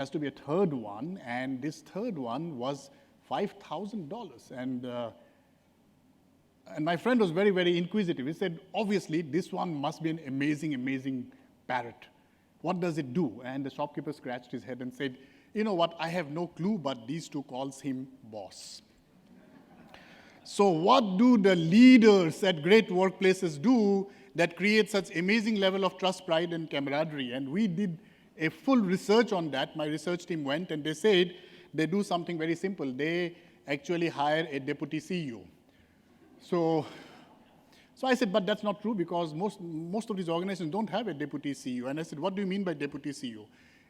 has to be a third one, and this third one was $5,000. And my friend was very, very inquisitive. He said, obviously, this one must be an amazing, amazing parrot. What does it do? And the shopkeeper scratched his head and said, you know what, I have no clue, but these two calls him boss. So what do the leaders at great workplaces do that create such amazing level of trust, pride, and camaraderie? And we did a full research on that. My research team went and they said they do something very simple. They actually hire a deputy CEO. So I said, but that's not true because most of these organizations don't have a deputy CEO. And I said, what do you mean by deputy CEO?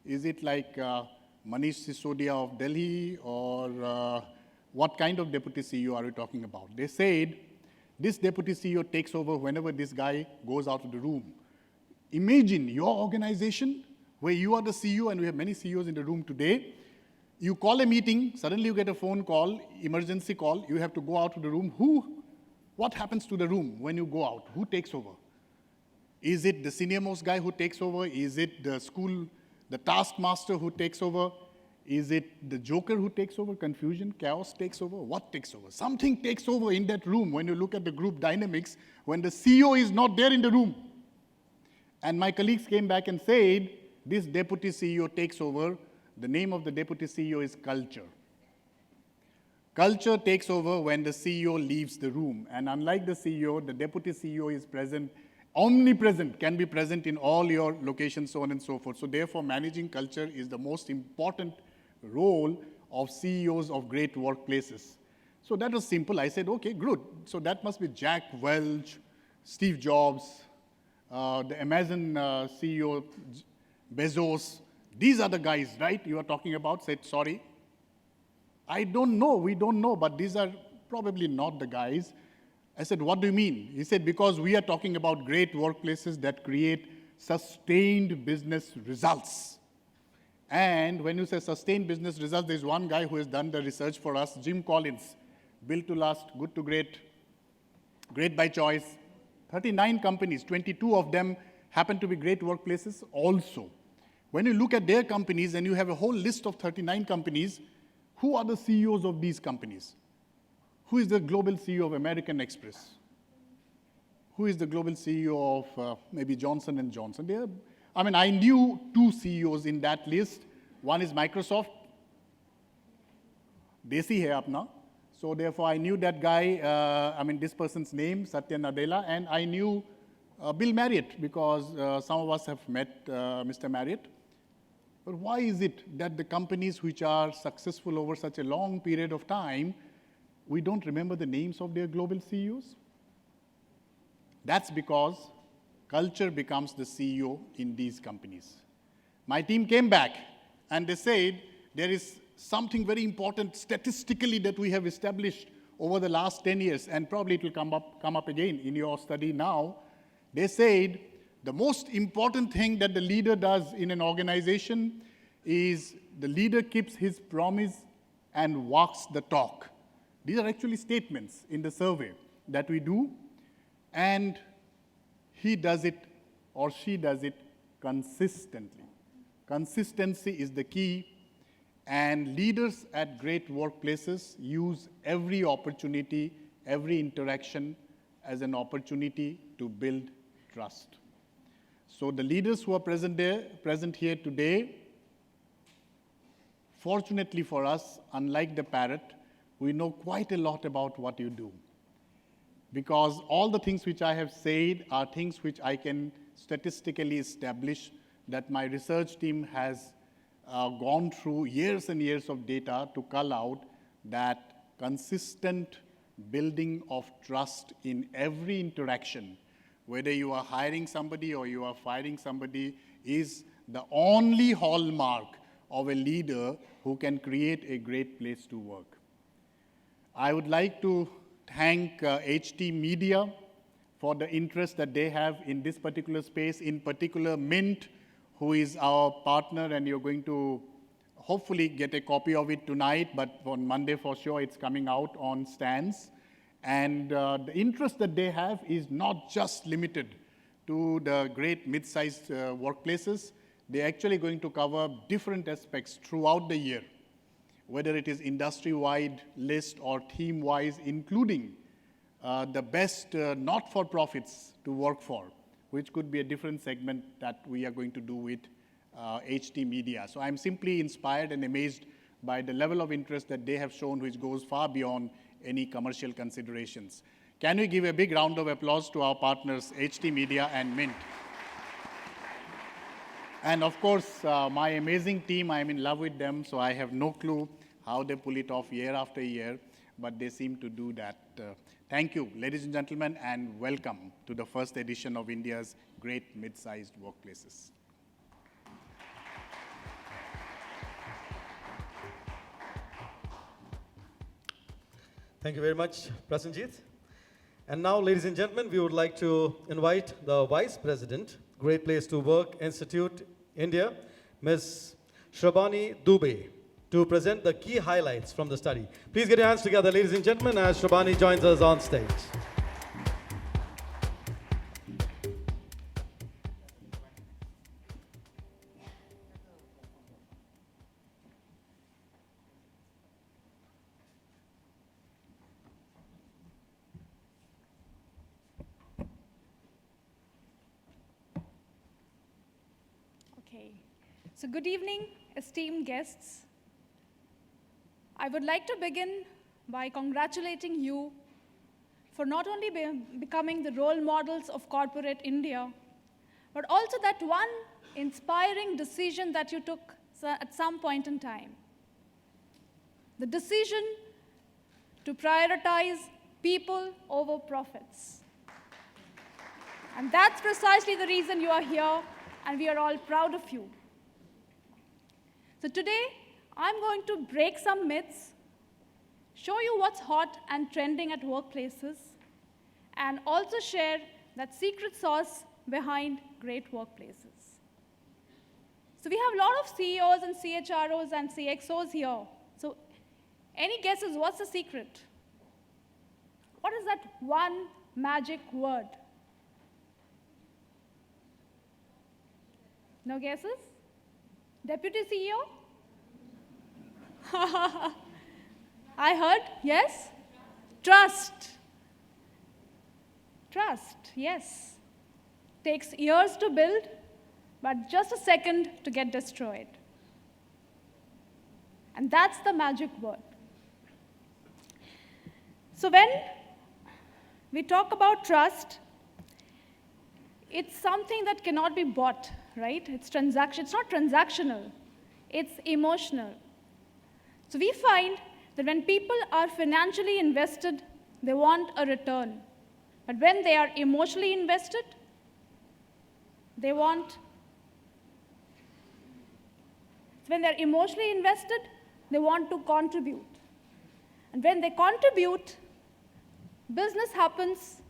Is it like Manish Sisodia of Delhi, or what kind of deputy CEO are we talking about? They said, this deputy CEO takes over whenever this guy goes out of the room. Imagine your organization where you are the CEO, and we have many CEOs in the room today. You call a meeting, suddenly you get a phone call, emergency call, you have to go out of the room. What happens to the room when you go out? Who takes over? Is it the senior most guy who takes over? Is it the taskmaster who takes over? Is it the joker who takes over? Confusion, chaos takes over? What takes over? Something takes over in that room when you look at the group dynamics, when the CEO is not there in the room. And my colleagues came back and said, this deputy CEO takes over. The name of the deputy CEO is culture. Culture takes over when the CEO leaves the room. And unlike the CEO, the deputy CEO is present, omnipresent, can be present in all your locations, so on and so forth. So therefore, managing culture is the most important role of CEOs of great workplaces. So that was simple. I said, okay, good. So that must be Jack Welch, Steve Jobs, the Amazon CEO, Bezos. These are the guys, right, you are talking about? Said, sorry. I don't know, we don't know, but these are probably not the guys. I said, what do you mean? He said, because we are talking about great workplaces that create sustained business results. And when you say sustained business results, there's one guy who has done the research for us, Jim Collins, Built to Last, Good to Great, Great by Choice. 39 companies, 22 of them happen to be great workplaces also. When you look at their companies and you have a whole list of 39 companies, who are the CEOs of these companies? Who is the global CEO of American Express? Who is the global CEO of maybe Johnson & Johnson? I knew two CEOs in that list. One is Microsoft. Desi hai apna. So therefore, I knew that guy, this person's name, Satya Nadella, and I knew Bill Marriott because some of us have met Mr. Marriott. But why is it that the companies which are successful over such a long period of time, we don't remember the names of their global CEOs? That's because culture becomes the CEO in these companies. My team came back and they said there is something very important statistically that we have established over the last 10 years, and probably it will come up again in your study now. They said the most important thing that the leader does in an organization is the leader keeps his promise and walks the talk. These are actually statements in the survey that we do, and he does it or she does it consistently. Consistency is the key, and leaders at great workplaces use every opportunity, every interaction as an opportunity to build trust. So the leaders who are present here today, fortunately for us, unlike the parrot, we know quite a lot about what you do. Because all the things which I have said are things which I can statistically establish that my research team has gone through years and years of data to cull out that consistent building of trust in every interaction, whether you are hiring somebody or you are firing somebody, is the only hallmark of a leader who can create a great place to work. I would like to thank HT Media for the interest that they have in this particular space, in particular Mint, who is our partner, and you're going to hopefully get a copy of it tonight, but on Monday for sure it's coming out on stands. And the interest that they have is not just limited to the great mid-sized workplaces. They're actually going to cover different aspects throughout the year, whether it is industry-wide list or theme-wise, including the best not-for-profits to work for, which could be a different segment that we are going to do with HT Media. So I'm simply inspired and amazed by the level of interest that they have shown, which goes far beyond any commercial considerations. Can we give a big round of applause to our partners, HT Media and Mint? And of course, my amazing team, I'm in love with them, so I have no clue how they pull it off year after year, but they seem to do that. Thank you, ladies and gentlemen, and welcome to the first edition of India's Great Mid-Sized Workplaces. Thank you very much, Prasenjit. And now, ladies and gentlemen, we would like to invite the Vice President, Great Place to Work Institute, India, Ms. Shrabani Dubey, to present the key highlights from the study. Please get your hands together, ladies and gentlemen, as Shrabani joins us on stage. So good evening, esteemed guests. I would like to begin by congratulating you for not only becoming the role models of corporate India, but also that one inspiring decision that you took at some point in time. The decision to prioritize people over profits. And that's precisely the reason you are here, and we are all proud of you. So today, I'm going to break some myths, show you what's hot and trending at workplaces, and also share that secret sauce behind great workplaces. So we have a lot of CEOs and CHROs and CXOs here. So any guesses, what's the secret? What is that one magic word? No guesses? Deputy CEO? I heard, yes? Trust. Trust, yes. Takes years to build, but just a second to get destroyed. And that's the magic word. So when we talk about trust, it's something that cannot be bought, right? It's not transactional, it's emotional. So we find that when people are financially invested, they want a return. But when they are emotionally invested, they want, when they're emotionally invested, they want to contribute. And when they contribute, business happens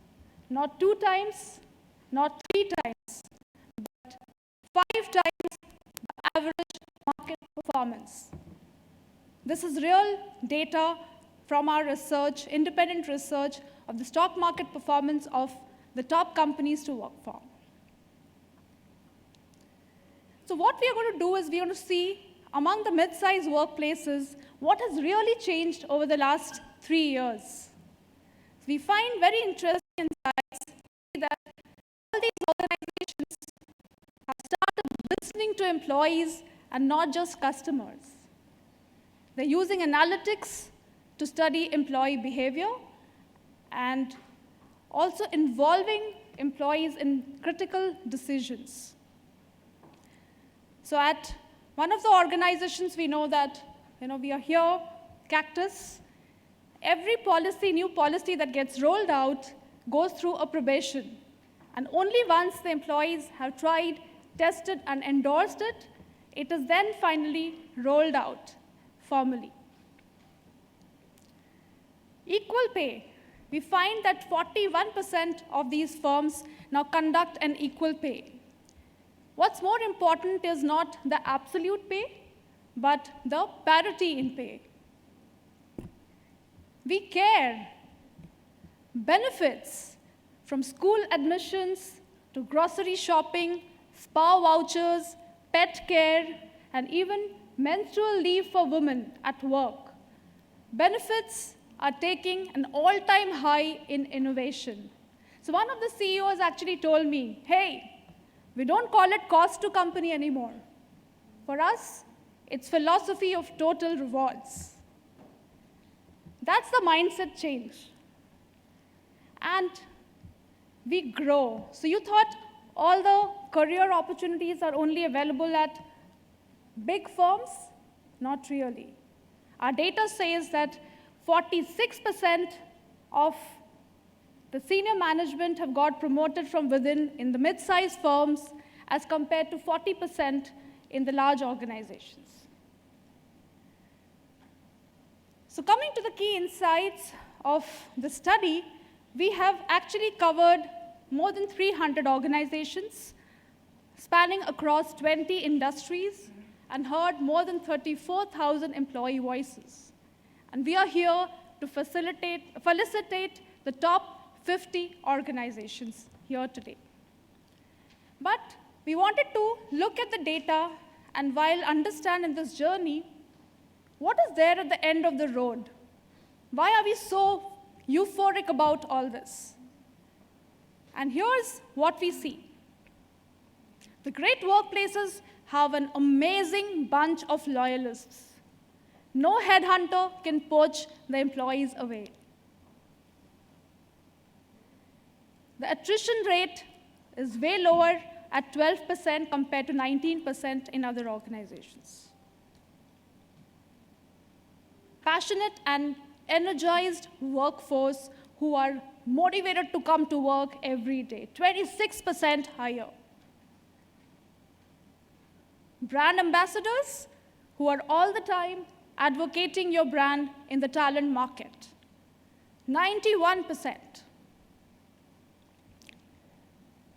not 2 times, not 3 times, but 5 times the average market performance. This is real data from our research, independent research of the stock market performance of the top companies to work for. So what we are going to do is we are going to see among the mid-sized workplaces what has really changed over the last 3 years. We find very interesting insights that all these organizations have started listening to employees and not just customers. They're using analytics to study employee behavior and also involving employees in critical decisions. So at one of the organizations, we know that we are here, Cactus. Every policy, new policy that gets rolled out goes through a probation. And only once the employees have tried, tested, and endorsed it, it is then finally rolled out formally. Equal pay. We find that 41% of these firms now conduct an equal pay. What's more important is not the absolute pay, but the parity in pay. We care. Benefits, from school admissions to grocery shopping, spa vouchers, pet care, and even menstrual leave for women at work, benefits are taking an all-time high in innovation. So one of the CEOs actually told me, hey, we don't call it cost to company anymore. For us, it's philosophy of total rewards. That's the mindset change. And we grow. So you thought all the career opportunities are only available at big firms? Not really. Our data says that 46% of the senior management have got promoted from within in the mid-sized firms as compared to 40% in the large organizations. So coming to the key insights of the study, we have actually covered more than 300 organizations spanning across 20 industries and heard more than 34,000 employee voices. And we are here to felicitate the top 50 organizations here today. But we wanted to look at the data and while understand in this journey, what is there at the end of the road? Why are we so euphoric about all this? And here's what we see. The great workplaces have an amazing bunch of loyalists. No headhunter can poach the employees away. The attrition rate is way lower at 12% compared to 19% in other organizations. Passionate and energized workforce who are motivated to come to work every day, 26% higher. Brand ambassadors who are all the time advocating your brand in the talent market, 91%.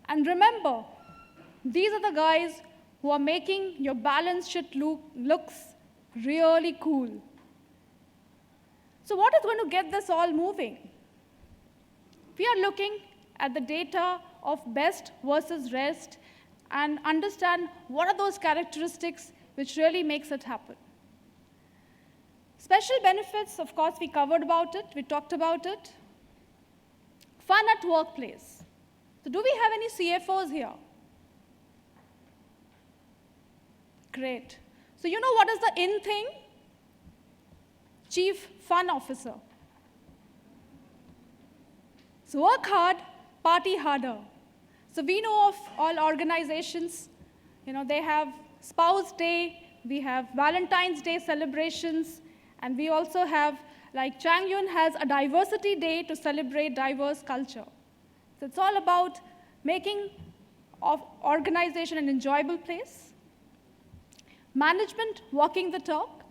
And remember, these are the guys who are making your balance sheet looks really cool. So what is going to get this all moving? We are looking at the data of best versus rest and understand what are those characteristics which really makes it happen. Special benefits, of course, we covered about it, we talked about it. Fun at workplace. So do we have any CFOs here? Great. So you know what is the in thing? Chief Fun Officer. So work hard, party harder. So we know of all organizations, they have Spouse Day, we have Valentine's Day celebrations, and we also have, like Changyun has a Diversity Day to celebrate diverse culture. So it's all about making of organization an enjoyable place. Management walking the talk.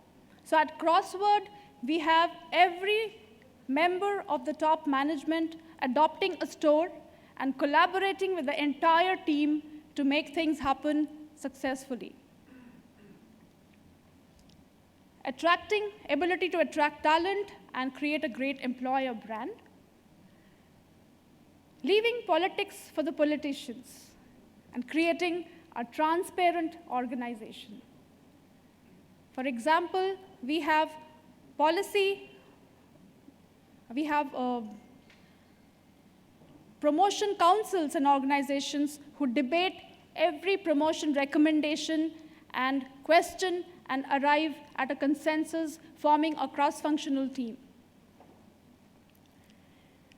So at Crossword, we have every member of the top management adopting a store and collaborating with the entire team to make things happen successfully. Ability to attract talent and create a great employer brand. Leaving politics for the politicians and creating a transparent organization. For example, we have policy, we have promotion councils and organizations who debate every promotion recommendation and question and arrive at a consensus, forming a cross-functional team.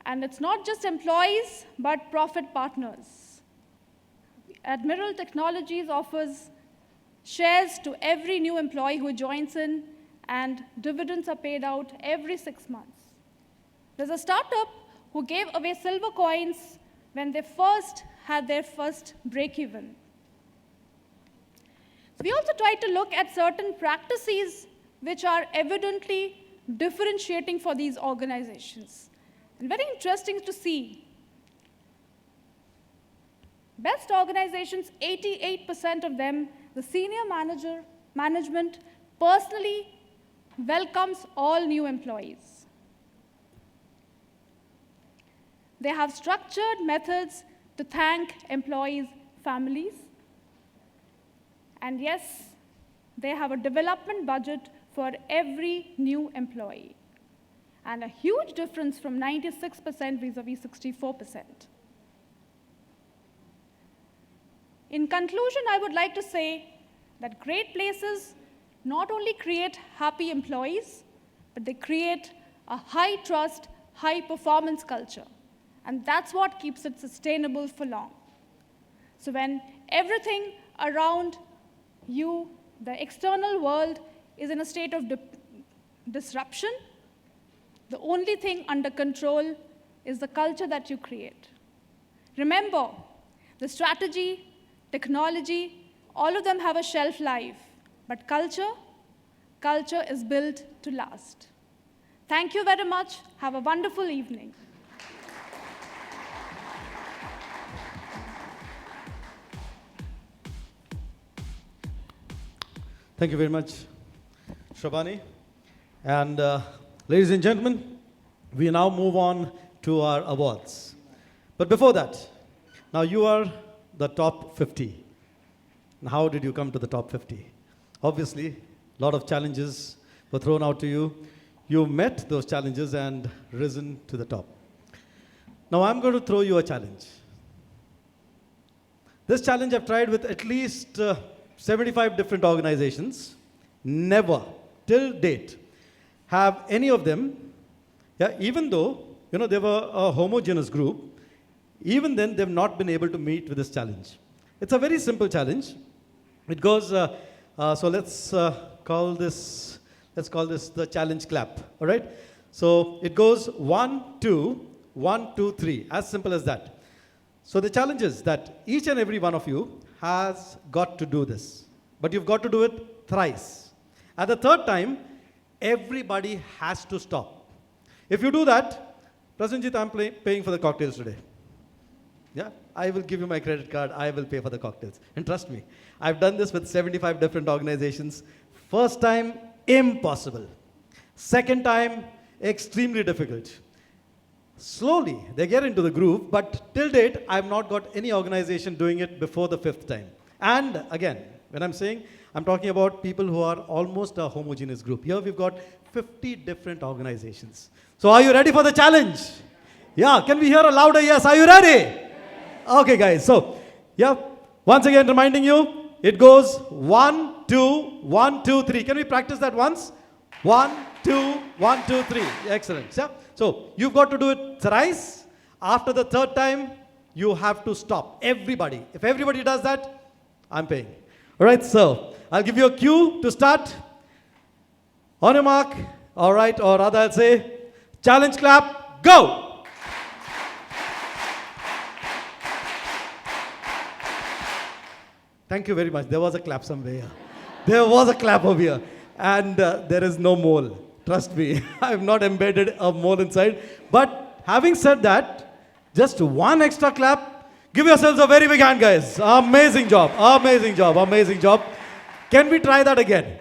And it's not just employees, but profit partners. Admiral Technologies offers shares to every new employee who joins in, and dividends are paid out every 6 months. There's a startup who gave away silver coins when they first had their first break-even. So we also try to look at certain practices which are evidently differentiating for these organizations. And very interesting to see. Best organizations, 88% of them, the senior management personally welcomes all new employees. They have structured methods to thank employees' families. And yes, they have a development budget for every new employee, and a huge difference from 96% vis-a-vis 64%. In conclusion, I would like to say that great places not only create happy employees, but they create a high-trust, high-performance culture. And that's what keeps it sustainable for long. So when everything around you, the external world, is in a state of disruption, the only thing under control is the culture that you create. Remember, the strategy, technology, all of them have a shelf life, but culture is built to last. Thank you very much. Have a wonderful evening. Thank you very much, Shabani. And ladies and gentlemen, we now move on to our awards. But before that, now you are the top 50. And how did you come to the top 50? Obviously, a lot of challenges were thrown out to you. You met those challenges and risen to the top. Now I'm going to throw you a challenge. This challenge I've tried with at least 75 different organizations. Never, till date, have any of them, even though they were a homogeneous group, even then they've not been able to meet with this challenge. It's a very simple challenge. It goes, so let's call this the challenge clap, all right? So it goes 1, 2, 1, 2, 3, as simple as that. So the challenge is that each and every one of you has got to do this, but you've got to do it thrice. At the third time, everybody has to stop. If you do that, Prasenjit, I'm paying for the cocktails today. Yeah, I will give you my credit card, I will pay for the cocktails. And trust me, I've done this with 75 different organizations. First time, impossible. Second time, extremely difficult. Slowly, they get into the groove, but till date, I've not got any organization doing it before the 5th time. And again, when I'm saying, I'm talking about people who are almost a homogeneous group. Here we've got 50 different organizations. So are you ready for the challenge? Yeah, can we hear a louder yes? Are you ready? Okay, guys. So, once again reminding you, it goes 1, 2, 1, 2, 3. Can we practice that once? 1, 2, 1, 2, 3. Excellent. Yeah. So, you've got to do it thrice. After the third time, you have to stop. Everybody. If everybody does that, I'm paying. All right, so I'll give you a cue to start. On your mark. All right, or rather I'll say, challenge clap, go! Thank you very much. There was a clap somewhere. There was a clap over here. And there is no mole. Trust me. I have not embedded a mole inside. But having said that, just one extra clap. Give yourselves a very big hand, guys. Amazing job. Amazing job. Amazing job. Can we try that again?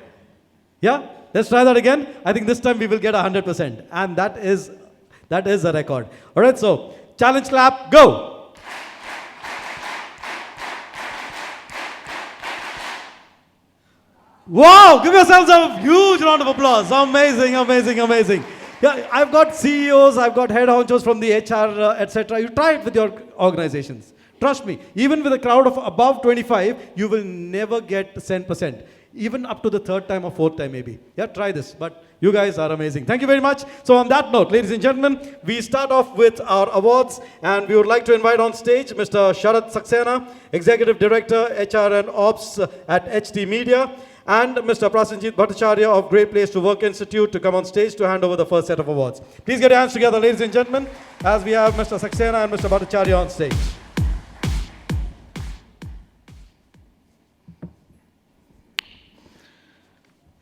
Yeah? Let's try that again. I think this time we will get 100%. And that is a record. All right, so challenge clap, go. Wow, give yourselves a huge round of applause. Amazing, amazing, amazing. Yeah, I've got CEOs, I've got head honchos from the HR, etc. You try it with your organizations. Trust me, even with a crowd of above 25, you will never get 10%. Even up to the third time or fourth time maybe. Yeah, try this. But you guys are amazing. Thank you very much. So on that note, ladies and gentlemen, we start off with our awards. And we would like to invite on stage Mr. Sharat Saxena, Executive Director, HR and Ops at HT Media, and Mr. Prasenjit Bhattacharya of Great Place to Work Institute to come on stage to hand over the first set of awards. Please get your hands together, ladies and gentlemen, as we have Mr. Saxena and Mr. Bhattacharya on stage.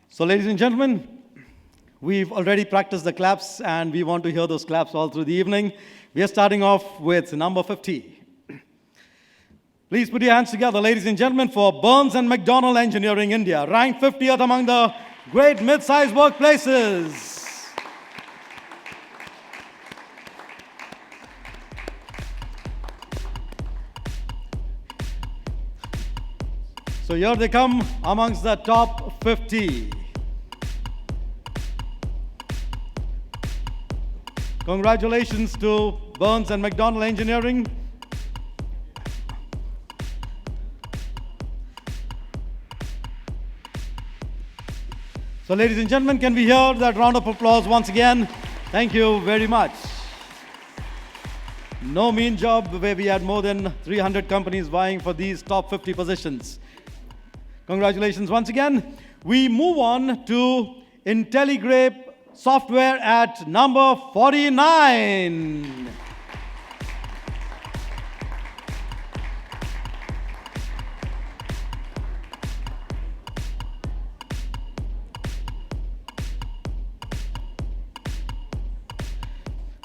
So, ladies and gentlemen, we've already practiced the claps and we want to hear those claps all through the evening. We are starting off with number 50. Please put your hands together, ladies and gentlemen, for Burns and McDonnell Engineering India, ranked 50th among the great mid-sized workplaces. So So here they come amongst the top 50. Congratulations to Burns and McDonnell Engineering. So ladies and gentlemen, can we hear that round of applause once again? Thank you very much. No mean job where we had more than 300 companies vying for these top 50 positions. Congratulations once again. We move on to IntelliGrape software at number 49.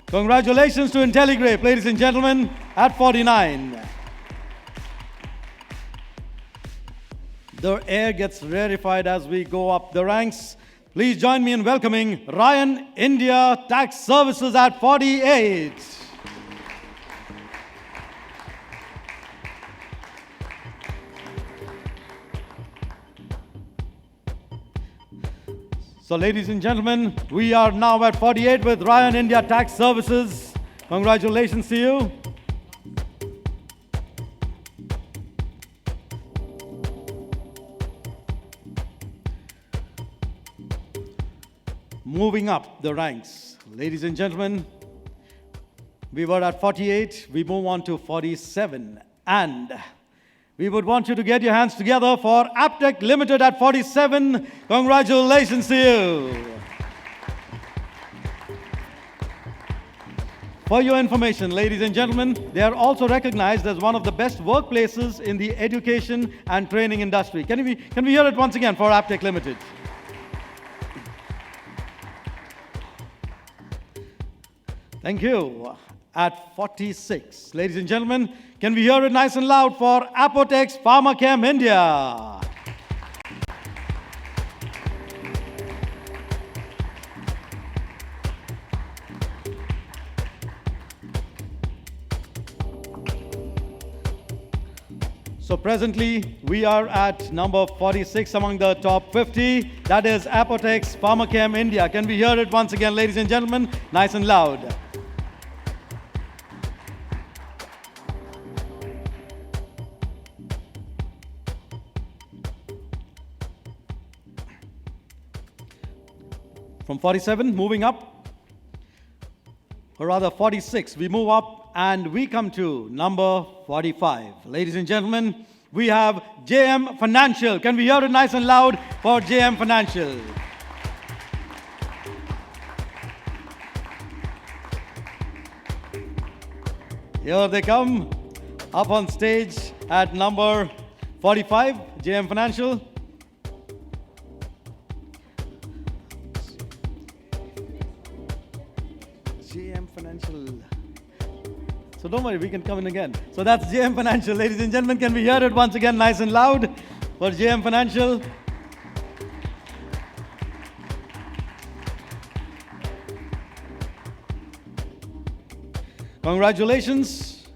Congratulations to IntelliGrape, ladies and gentlemen, at 49. The air gets rarefied as we go up the ranks. Please join me in welcoming Ryan India Tax Services at 48. So ladies and gentlemen, we are now at 48 with Ryan India Tax Services. Congratulations to you. Moving up the ranks, ladies and gentlemen, we were at 48, we move on to 47, and we would want you to get your hands together for Aptech Limited at 47. Congratulations to you. For your information, ladies and gentlemen, they are also recognized as one of the best workplaces in the education and training industry. Can we hear it once again for Aptech Limited? Thank you. At 46, ladies and gentlemen, can we hear it nice and loud for Apotex Pharmachem India? So presently, we are at number 46 among the top 50. That is Apotex Pharmachem India. Can we hear it once again, ladies and gentlemen, nice and loud? From 47, moving up, or rather 46, we move up and we come to number 45. Ladies and gentlemen, we have JM Financial. Can we hear it nice and loud for JM Financial? Here they come, up on stage at number 45, JM Financial. JM Financial. So don't worry, we can come in again. So that's JM Financial. Ladies and gentlemen, can we hear it once again nice and loud for JM Financial? Congratulations.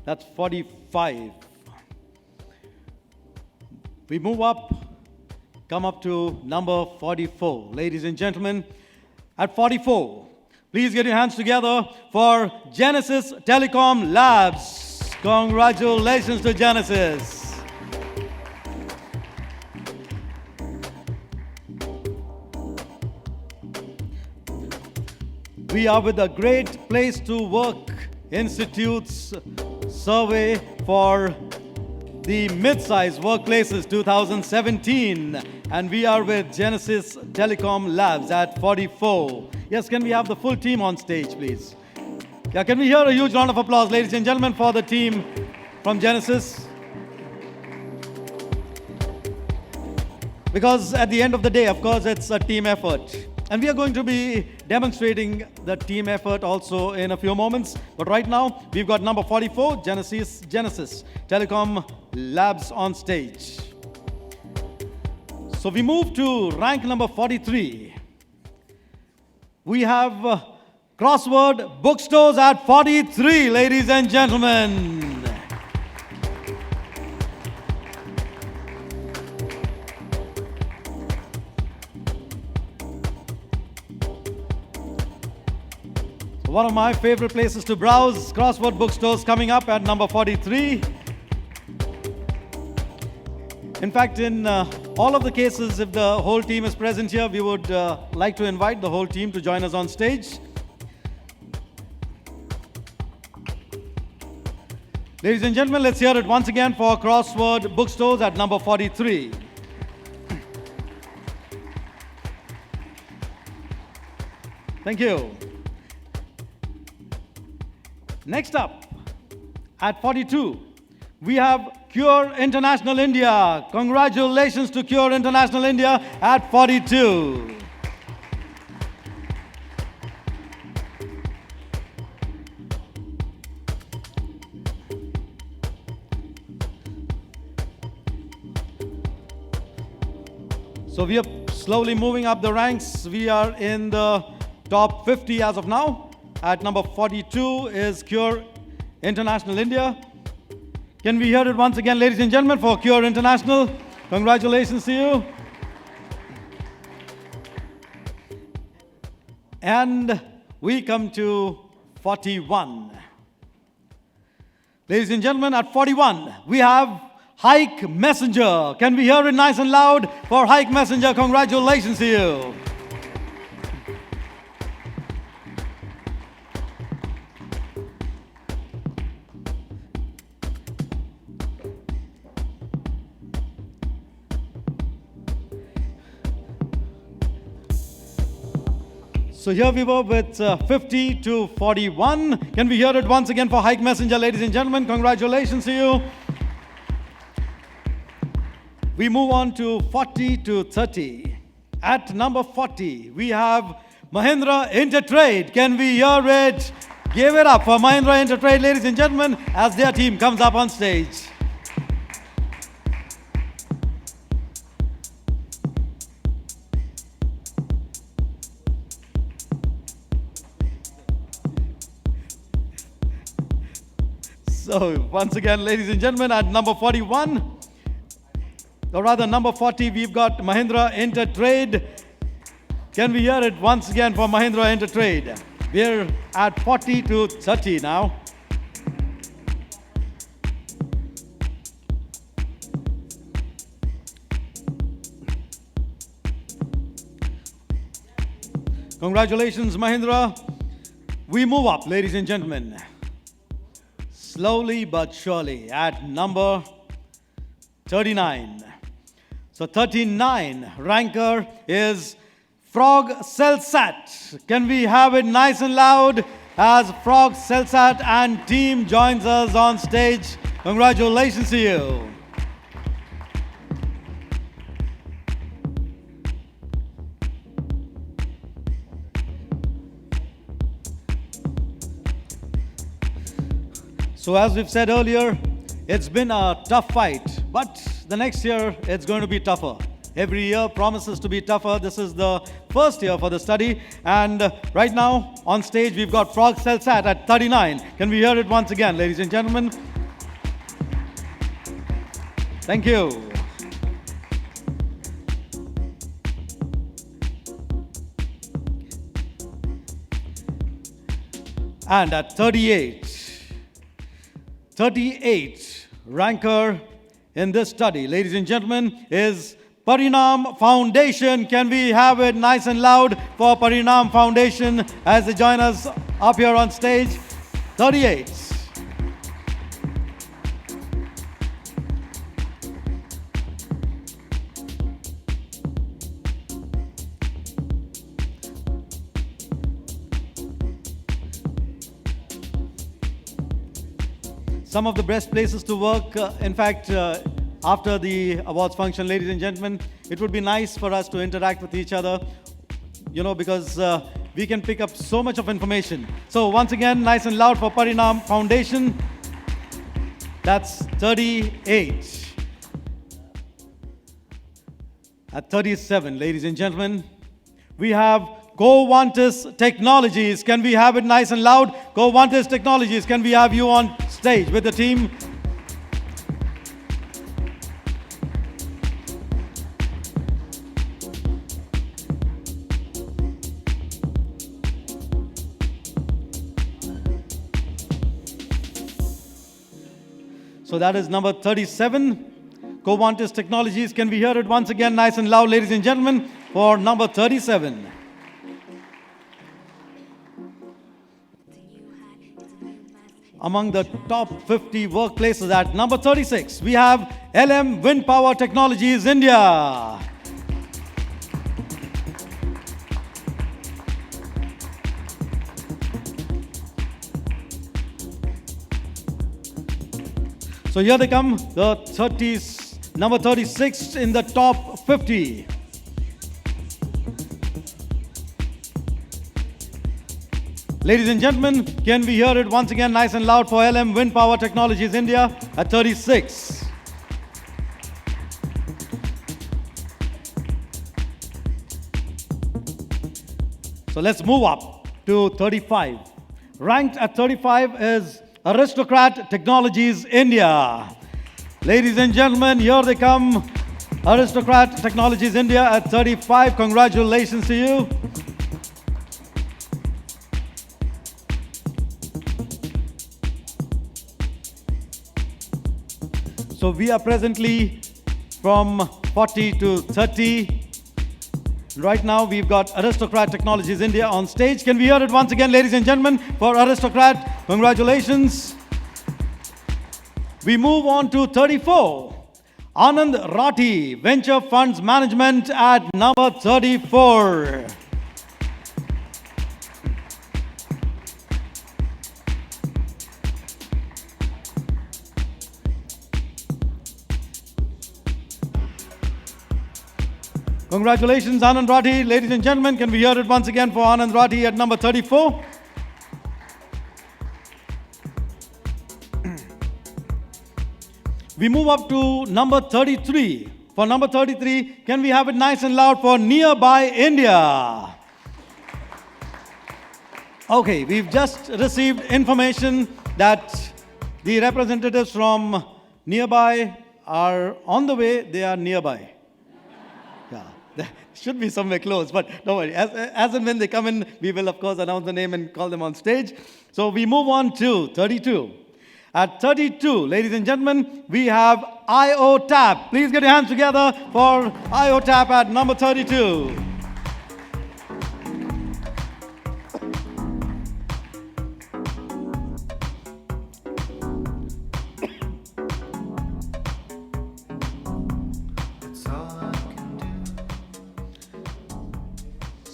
That's 45. We move up, come up to number 44. Ladies and gentlemen, at 44, please get your hands together for Genesis Telecom Labs. Congratulations to Genesis. We are with the Great Place to Work Institute's survey for the mid-size workplaces 2017, and we are with Genesis Telecom Labs at 44. Yes, can we have the full team on stage, please? Yeah, can we hear a huge round of applause, ladies and gentlemen, for the team from Genesis? Because at the end of the day, of course, it's a team effort. And we are going to be demonstrating the team effort also in a few moments. But right now, we've got number 44, Genesis Telecom Labs on stage. So we move to rank number 43. We have Crossword Bookstores at 43, ladies and gentlemen. one of my favorite places to browse, crossword bookstores coming up at number 43. In fact, in all of the cases, if the whole team is present here, we would like to invite the whole team to join us on stage. Ladies and gentlemen, let's hear it once again for crossword bookstores at number 43. Thank you. Next up, at 42, we have Cure International India. Congratulations to Cure International India at 42. So we are slowly moving up the ranks. We are in the top 50 as of now. At number 42 is Cure International India. Can we hear it once again, ladies and gentlemen, for Cure International? Congratulations to you. And we come to 41. Ladies and gentlemen, at 41, we have Hike Messenger. Can we hear it nice and loud for Hike Messenger? Congratulations to you. So here we were with 50 to 41. Can we hear it once again for Hike Messenger, ladies and gentlemen? Congratulations to you. We move on to 40 to 30. At number 40, we have Mahindra Intertrade. Can we hear it? Give it up for Mahindra Intertrade, ladies and gentlemen, as their team comes up on stage. So once again, ladies and gentlemen, at number 41, or rather number 40, we've got Mahindra Intertrade. Can we hear it once again for Mahindra Intertrade? We're at 40 to 30 now. Congratulations, Mahindra. We move up, ladies and gentlemen. Slowly but surely at number 39. So 39 ranker is Frog Cellsat. Can we have it nice and loud as Frog Cellsat and team joins us on stage? Congratulations to you. So as we've said earlier, it's been a tough fight, but the next year it's going to be tougher. Every year promises to be tougher. This is the first year for the study, and right now on stage we've got Frog Cellsat at 39. Can we hear it once again, ladies and gentlemen? Thank you. And at 38 ranker in this study, ladies and gentlemen, is Parinam Foundation. Can we have it nice and loud for Parinam Foundation as they join us up here on stage? 38. Some of the best places to work, in fact, after the awards function, ladies and gentlemen, it would be nice for us to interact with each other, you know, because we can pick up so much of information. So once again, nice and loud for Parinam Foundation. That's 38. At 37, ladies and gentlemen, we have Covantis Technologies. Can we have it nice and loud? Covantis Technologies, can we have you on stage with the team? So that is number 37. Covantis Technologies. Can we hear it once again, nice and loud, ladies and gentlemen, for number 37. Among the top 50 workplaces at number 36, we have LM Wind Power Technologies India. So here they come, the 30s, number 36 in the top 50. Ladies and gentlemen, can we hear it once again nice and loud for LM Wind Power Technologies India at 36. So let's move up to 35. Ranked at 35 is Aristocrat Technologies India. Ladies and gentlemen, here they come. Aristocrat Technologies India at 35. Congratulations to you. So we are presently from 40 to 30. Right now we've got Aristocrat Technologies India on stage. Can we hear it once again, ladies and gentlemen, for Aristocrat? Congratulations. We move on to 34. Anand Rathi, Venture Funds Management at number 34. Congratulations, Anand Rathi. Ladies and gentlemen, can we hear it once again for Anand Rathi at number 34? We move up to number 33. For number 33, can we have it nice and loud for Nearby India? Okay, we've just received information that the representatives from Nearby are on the way. They are nearby. Yeah, they should be somewhere close, but don't worry. As and when they come in, we will, of course, announce the name and call them on stage. So we move on to 32. At 32, ladies and gentlemen, we have IOTAP. Please get your hands together for IOTAP at number 32.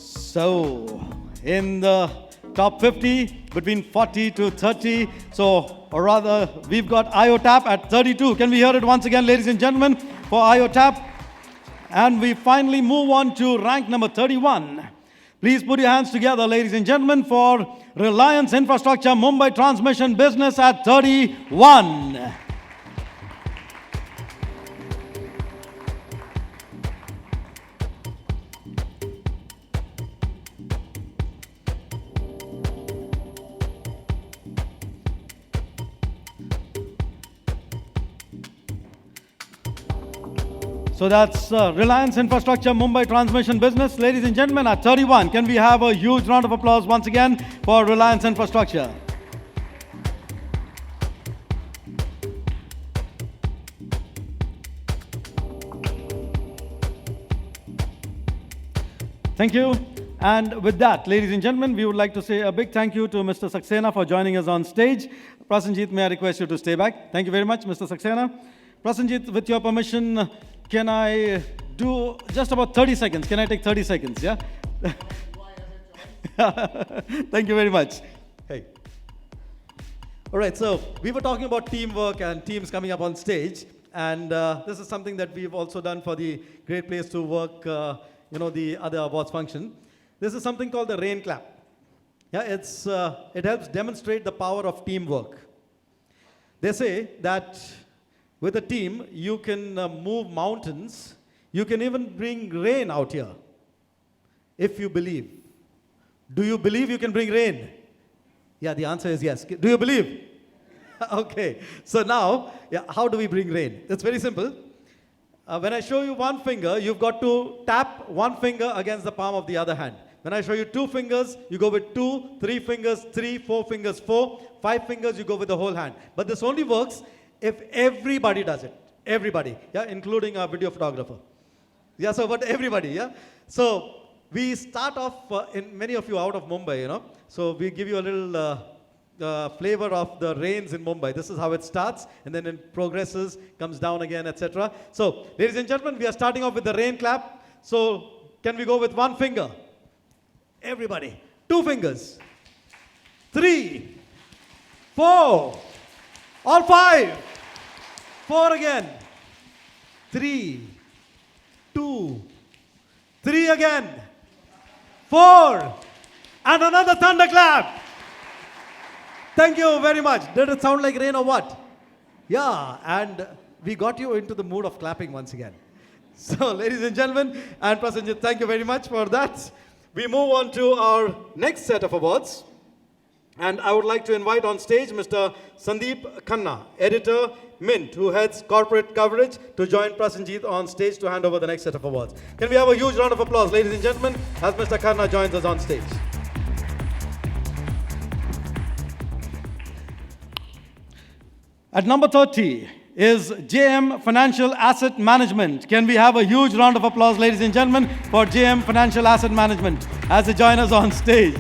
So, in the top 50, between 40 to 30, or rather, we've got IOTAP at 32. Can we hear it once again, ladies and gentlemen, for IOTAP? And we finally move on to rank number 31. Please put your hands together, ladies and gentlemen, for Reliance Infrastructure Mumbai Transmission Business at 31. So that's Reliance Infrastructure Mumbai Transmission Business. Ladies and gentlemen, at 31, can we have a huge round of applause once again for Reliance Infrastructure? Thank you. And with that, ladies and gentlemen, we would like to say a big thank you to Mr. Saxena for joining us on stage. Prasenjit, may I request you to stay back? Thank you very much, Mr. Saxena. Prasenjit, with your permission, can I do just about 30 seconds? Can I take 30 seconds, yeah? Thank you very much. Hey. All right, so we were talking about teamwork and teams coming up on stage. And this is something that we've also done for the Great Place to Work, the other awards function. This is something called the rain clap. Yeah, it helps demonstrate the power of teamwork. They say that with a team, you can move mountains. You can even bring rain out here, if you believe. Do you believe you can bring rain? Yeah, the answer is yes. Do you believe? Okay, so now, how do we bring rain? It's very simple. When I show you one finger, you've got to tap one finger against the palm of the other hand. When I show you two fingers, you go with 2, 3 fingers, 3, 4 fingers, 4, 5 fingers, you go with the whole hand. But this only works if everybody does it, everybody, yeah, including our video photographer. Yeah, so but everybody, yeah. So we start off, in many of you out of Mumbai, you know. So we give you a little flavor of the rains in Mumbai. This is how it starts, and then it progresses, comes down again, etc. So, ladies and gentlemen, we are starting off with the rain clap. So, can we go with one finger? Everybody. 2 fingers. 3, 4, all 5. 4 again. 3, 2, 3 again. 4, and another thunderclap. Thank you very much. Did it sound like rain or what? Yeah, and we got you into the mood of clapping once again. So, ladies and gentlemen, and Prasenjit, thank you very much for that. We move on to our next set of awards. And I would like to invite on stage Mr. Sandeep Khanna, editor, Mint, who heads corporate coverage, to join Prasenjit on stage to hand over the next set of awards. Can we have a huge round of applause, ladies and gentlemen, as Mr. Khanna joins us on stage. At number 30 is JM Financial Asset Management. Can we have a huge round of applause, ladies and gentlemen, for JM Financial Asset Management as they join us on stage.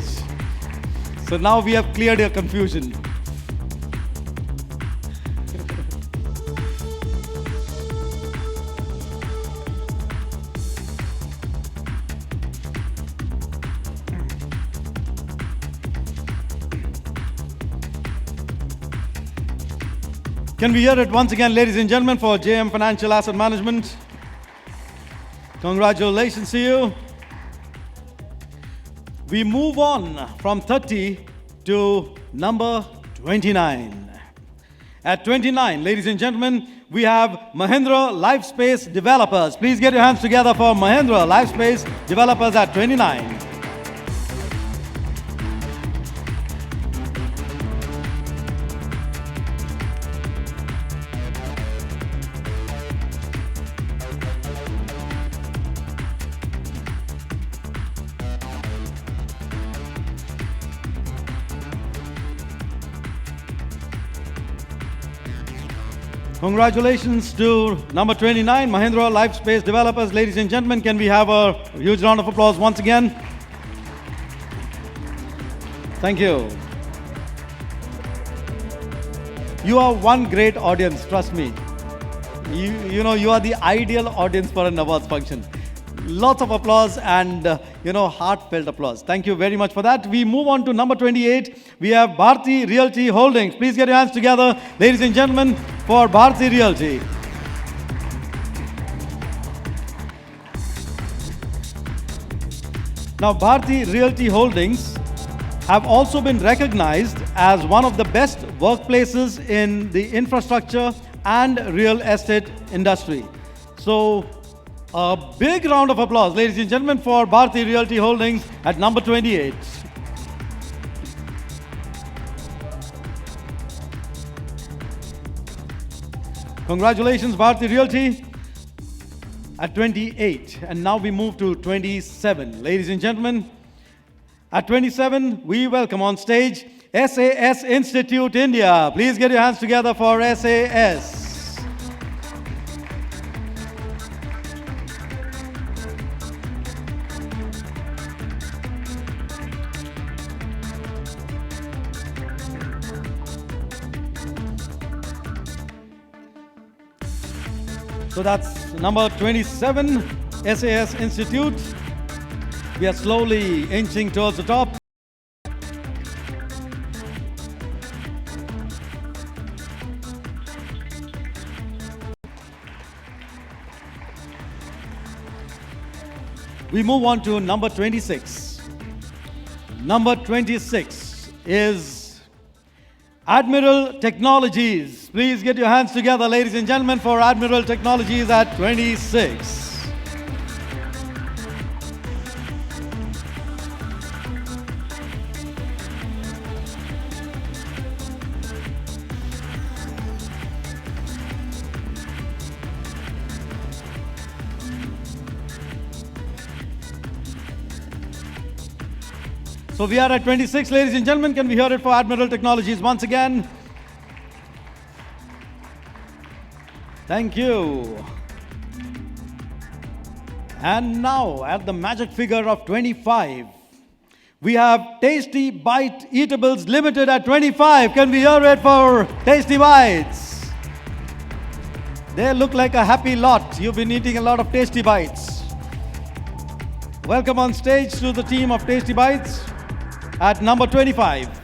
So now we have cleared your confusion. Can we hear it once again, ladies and gentlemen, for JM Financial Asset Management? Congratulations to you. We move on from 30 to number 29. At 29, ladies and gentlemen, we have Mahindra Lifespace Developers. Please get your hands together for Mahindra Lifespace Developers at 29. Congratulations to number 29, Mahindra Lifespace Developers. Ladies and gentlemen, can we have a huge round of applause once again? Thank you. You are one great audience, trust me. You know, you are the ideal audience for an awards function. Lots of applause and, heartfelt applause. Thank you very much for that. We move on to number 28. We have Bharti Realty Holdings. Please get your hands together, ladies and gentlemen, for Bharti Realty. Now, Bharti Realty Holdings have also been recognized as one of the best workplaces in the infrastructure and real estate industry. So, a big round of applause, ladies and gentlemen, for Bharti Realty Holdings at number 28. Congratulations, Bharti Realty, at 28. And now we move to 27. Ladies and gentlemen, at 27, we welcome on stage SAS Institute India. Please get your hands together for SAS. So that's number 27, SAS Institute. We are slowly inching towards the top. We move on to number 26. Number 26 is Admiral Technologies. Please get your hands together, ladies and gentlemen, for Admiral Technologies at 26. So we are at 26, ladies and gentlemen. Can we hear it for Admiral Technologies once again? Thank you. And now, at the magic figure of 25, we have Tasty Bite Eatables Limited at 25. Can we hear it for Tasty Bites? They look like a happy lot. You've been eating a lot of Tasty Bites. Welcome on stage to the team of Tasty Bites at number 25.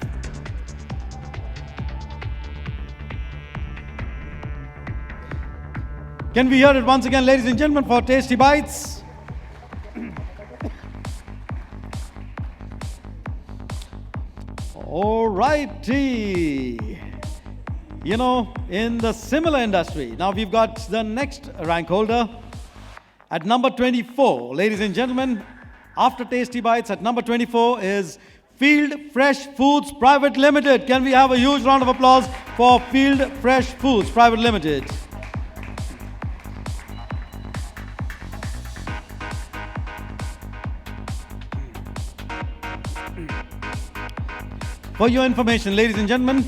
Can we hear it once again, ladies and gentlemen, for Tasty Bites? All righty. You know, in the similar industry, now we've got the next rank holder at number 24. Ladies and gentlemen, after Tasty Bites at number 24 is Field Fresh Foods Private Limited. Can we have a huge round of applause for Field Fresh Foods Private Limited? For your information, ladies and gentlemen,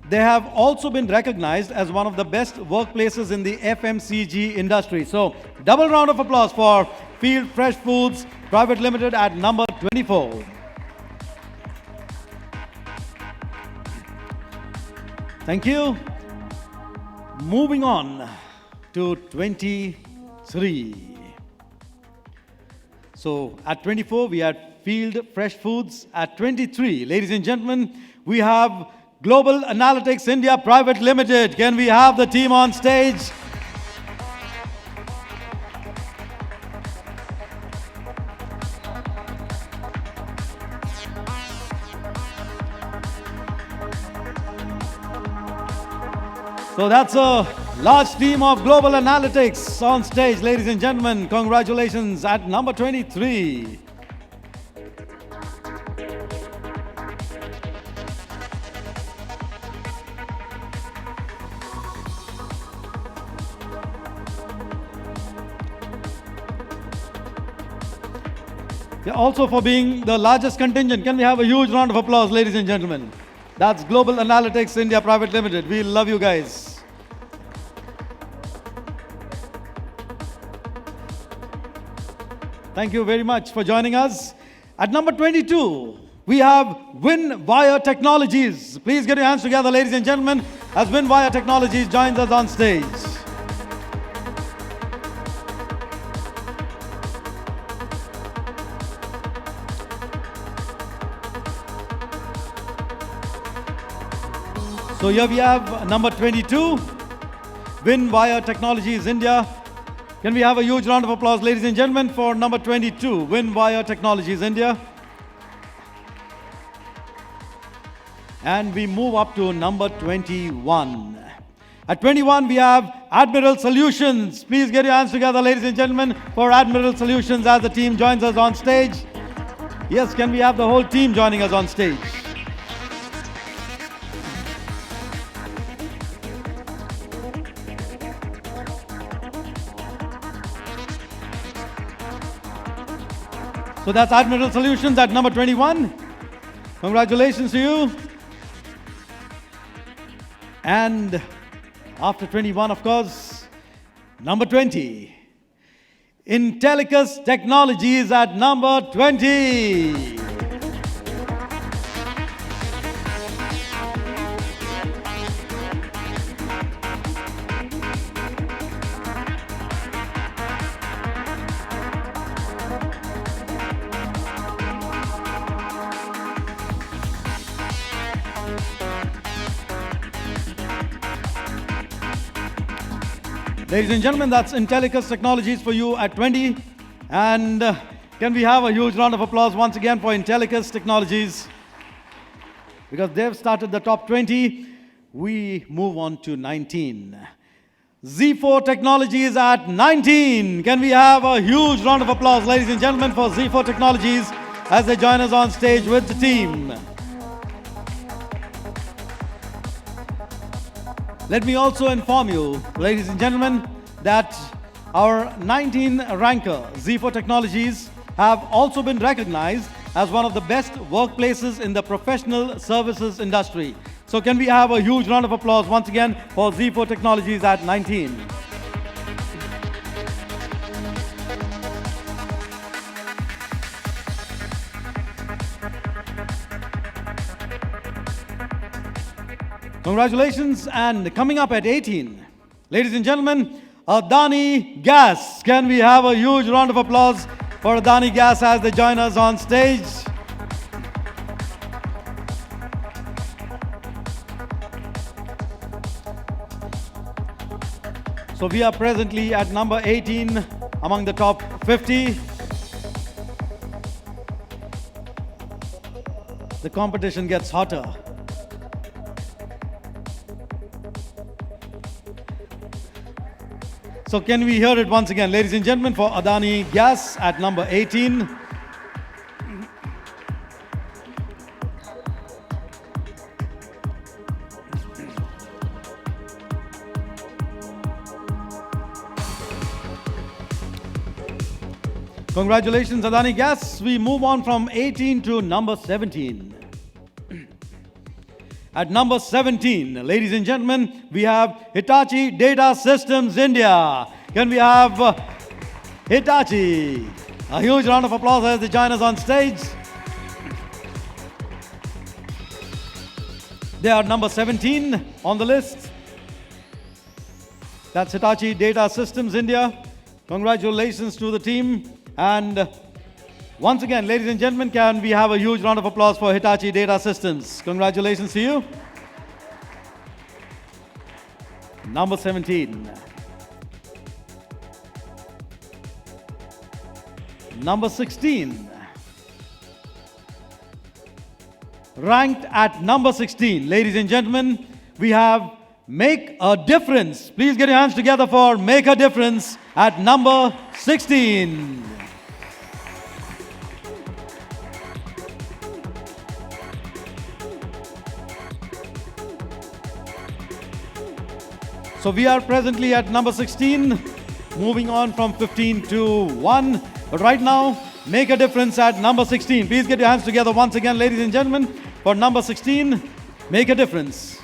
they have also been recognized as one of the best workplaces in the FMCG industry. So, double round of applause for Field Fresh Foods Private Limited at number 24. Thank you. Moving on to 23. So, at 24, we had Field Fresh Foods. At 23, ladies and gentlemen, we have Global Analytics India Private Limited. Can we have the team on stage? So that's a large team of Global Analytics on stage, ladies and gentlemen. Congratulations at number 23. Yeah, also for being the largest contingent. Can we have a huge round of applause, ladies and gentlemen? That's Global Analytics India Private Limited. We love you guys. Thank you very much for joining us. At number 22, we have WinWire Technologies. Please get your hands together, ladies and gentlemen, as WinWire Technologies joins us on stage. So here we have number 22, WinWire Technologies India. Can we have a huge round of applause, ladies and gentlemen, for number 22, WinWire Technologies India. And we move up to number 21. At 21, we have Admiral Solutions. Please get your hands together, ladies and gentlemen, for Admiral Solutions as the team joins us on stage. Yes, can we have the whole team joining us on stage? So that's Admiral Solutions at number 21. Congratulations to you. And after 21, of course, number 20. Intellicus Technologies at number 20. Ladies and gentlemen, that's Intellicus Technologies for you at 20. And can we have a huge round of applause once again for Intellicus Technologies? Because they've started the top 20. We move on to 19. Z4 Technologies at 19. Can we have a huge round of applause, ladies and gentlemen, for Z4 Technologies as they join us on stage with the team. Let me also inform you, ladies and gentlemen, that our 19 ranker, Z4 Technologies, have also been recognized as one of the best workplaces in the professional services industry. So can we have a huge round of applause once again for Z4 Technologies at 19? Congratulations, and coming up at 18, ladies and gentlemen, Adani Gas. Can we have a huge round of applause for Adani Gas as they join us on stage? So we are presently at number 18 among the top 50. The competition gets hotter. So can we hear it once again, ladies and gentlemen, for Adani Gas at number 18. Congratulations, Adani Gas. We move on from 18 to number 17. At number 17, ladies and gentlemen, we have Hitachi Data Systems India. Can we have Hitachi? A huge round of applause as they join us on stage. They are number 17 on the list. That's Hitachi Data Systems India. Congratulations to the team. And once again, ladies and gentlemen, can we have a huge round of applause for Hitachi Data Systems? Congratulations to you. Number 17. Number 16. Ranked at number 16, ladies and gentlemen, we have Make a Difference. Please get your hands together for Make a Difference at number 16. So we are presently at number 16, moving on from 15 to 1. But right now, Make a Difference at number 16. Please get your hands together once again, ladies and gentlemen, for number 16, Make a Difference.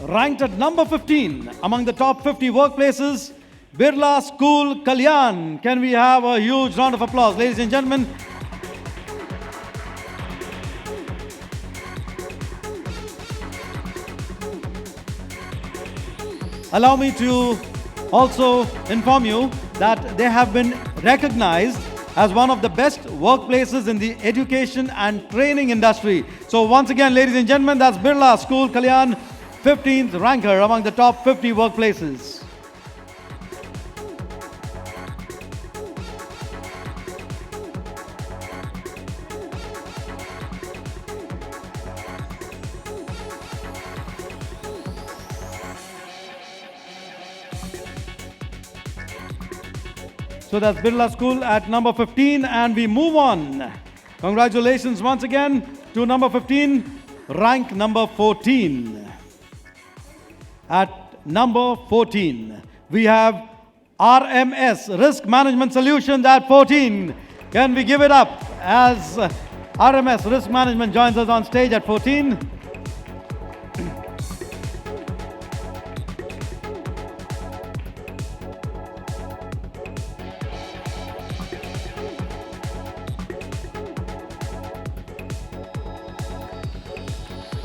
Ranked at number 15 among the top 50 workplaces, Birla School Kalyan. Can we have a huge round of applause, ladies and gentlemen? Allow me to also inform you that they have been recognized as one of the best workplaces in the education and training industry. So once again, ladies and gentlemen, that's Birla School Kalyan, 15th ranker among the top 50 workplaces. So that's Birla School at number 15, and we move on. Congratulations once again to number 15, rank number 14. At number 14, we have RMS, Risk Management Solutions at 14. Can we give it up as RMS, Risk Management, joins us on stage at 14.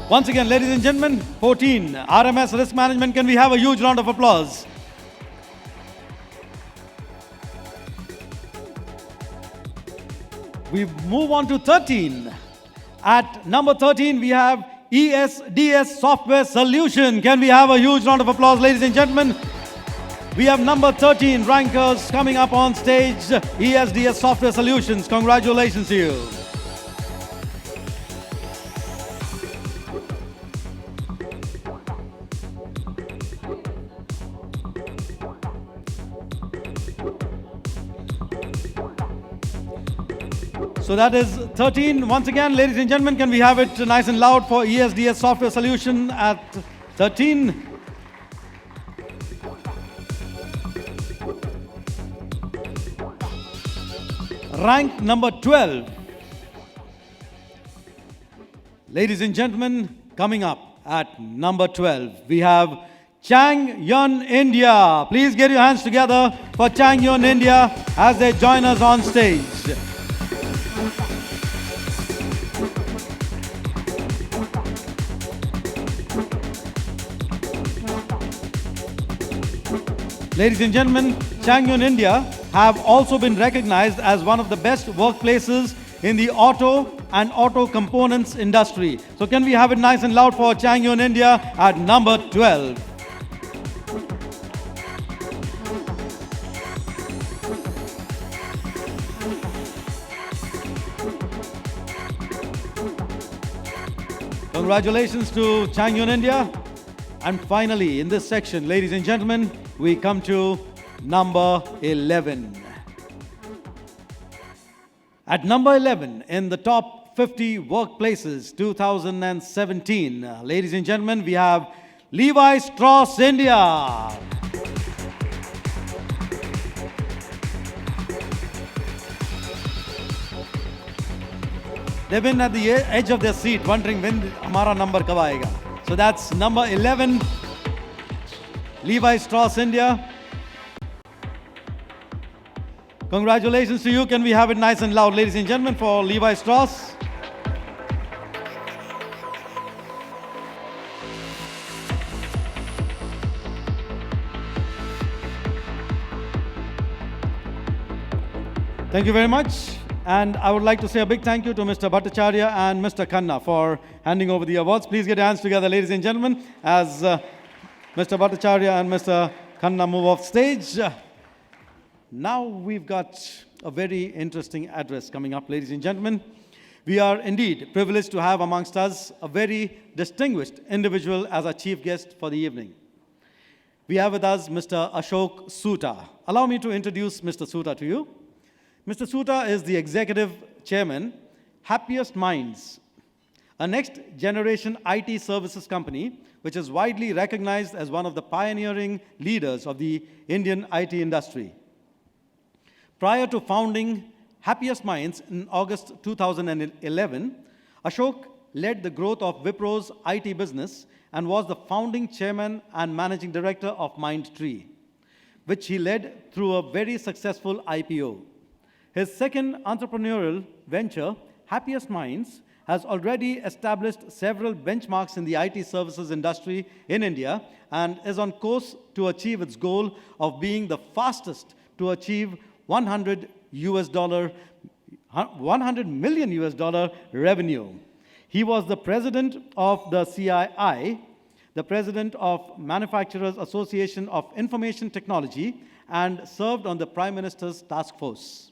Once again, ladies and gentlemen, 14, RMS Risk Management. Can we have a huge round of applause? We move on to 13. At number 13, we have ESDS Software Solution. Can we have a huge round of applause, ladies and gentlemen? We have number 13 rankers coming up on stage, ESDS Software Solutions. Congratulations to you. So that is 13. Once again, ladies and gentlemen, can we have it nice and loud for ESDS Software Solution at 13? Rank number 12. Ladies and gentlemen, coming up at number 12, we have Chang Yun India. Please get your hands together for Chang Yun India as they join us on stage. Ladies and gentlemen, Chang Yun India have also been recognized as one of the best workplaces in the auto and auto components industry. So can we have it nice and loud for Chang Yun India at number 12. Congratulations to Chang Yun India. And finally, in this section, ladies and gentlemen, we come to number 11. At number 11 in the top 50 workplaces 2017, ladies and gentlemen, we have Levi Strauss India. They've been at the edge of their seat wondering when hamara number kab aayega. So that's number 11, Levi Strauss India. Congratulations to you. Can we have it nice and loud, ladies and gentlemen, for Levi Strauss? Thank you very much. And I would like to say a big thank you to Mr. Bhattacharya and Mr. Khanna for handing over the awards. Please get your hands together, ladies and gentlemen, as Mr. Bhattacharya and Mr. Khanna move off stage. Now we've got a very interesting address coming up, ladies and gentlemen. We are indeed privileged to have amongst us a very distinguished individual as our chief guest for the evening. We have with us Mr. Ashok Soota. Allow me to introduce Mr. Soota to you. Mr. Soota is the executive chairman, Happiest Minds, a next-generation IT services company which is widely recognized as one of the pioneering leaders of the Indian IT industry. Prior to founding Happiest Minds in August 2011, Ashok led the growth of Wipro's IT business and was the founding chairman and managing director of Mindtree, which he led through a very successful IPO. His second entrepreneurial venture, Happiest Minds, has already established several benchmarks in the IT services industry in India and is on course to achieve its goal of being the fastest to achieve $100 million revenue. He was the president of the CII, the president of Manufacturers Association of Information Technology, and served on the Prime Minister's task force.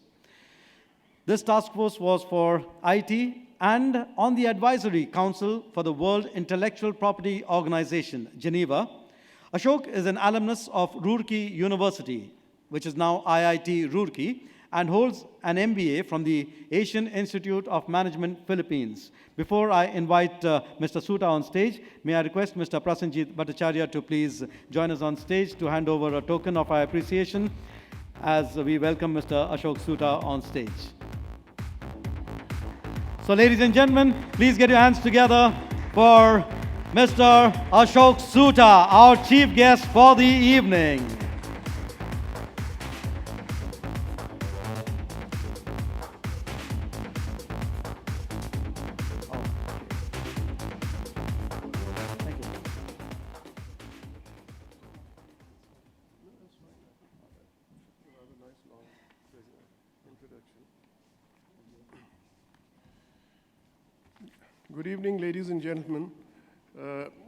This task force was for IT and on the Advisory Council for the World Intellectual Property Organization, Geneva. Ashok is an alumnus of Roorkee University, which is now IIT Roorkee, and holds an MBA from the Asian Institute of Management, Philippines. Before I invite Mr. Soota on stage, may I request Mr. Prasenjit Bhattacharya to please join us on stage to hand over a token of our appreciation as we welcome Mr. Ashok Soota on stage. So ladies and gentlemen, please get your hands together for Mr. Ashok Soota, our chief guest for the evening. Good evening, ladies and gentlemen.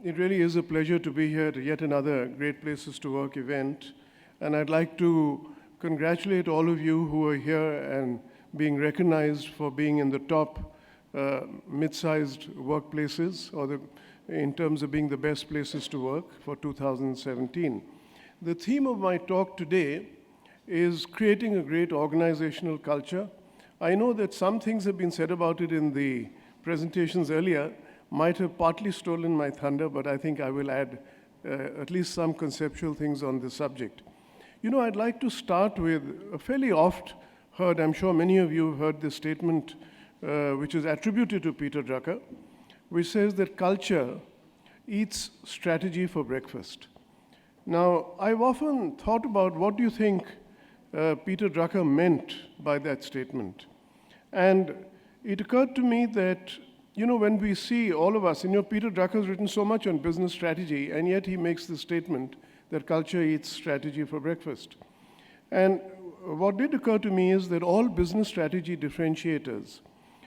It really is a pleasure to be here at yet another Great Places to Work event. And I'd like to congratulate all of you who are here and being recognized for being in the top mid-sized workplaces or in terms of being the best places to work for 2017. The theme of my talk today is creating a great organizational culture. I know that some things have been said about it in the presentations earlier, might have partly stolen my thunder, but I think I will add at least some conceptual things on this subject. You know, I'd like to start with a fairly oft heard, I'm sure many of you have heard this statement, which is attributed to Peter Drucker, which says that culture eats strategy for breakfast. Now, I've often thought about what do you think Peter Drucker meant by that statement. And it occurred to me that, when we see all of us, Peter Drucker has written so much on business strategy, and yet he makes the statement that culture eats strategy for breakfast. And what did occur to me is that all business strategy differentiators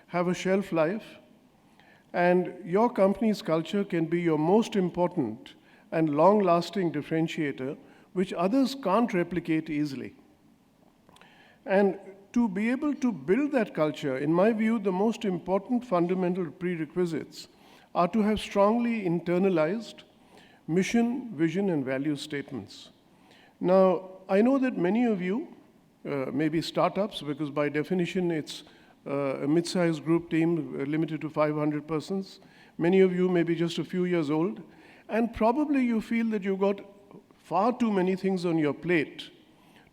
have a shelf life, and your company's culture can be your most important and long-lasting differentiator, which others can't replicate easily. And to be able to build that culture, in my view, the most important fundamental prerequisites are to have strongly internalized mission, vision, and value statements. Now, I know that many of you may be startups, because by definition it's a mid-sized group team limited to 500 persons. Many of you may be just a few years old, and probably you feel that you've got far too many things on your plate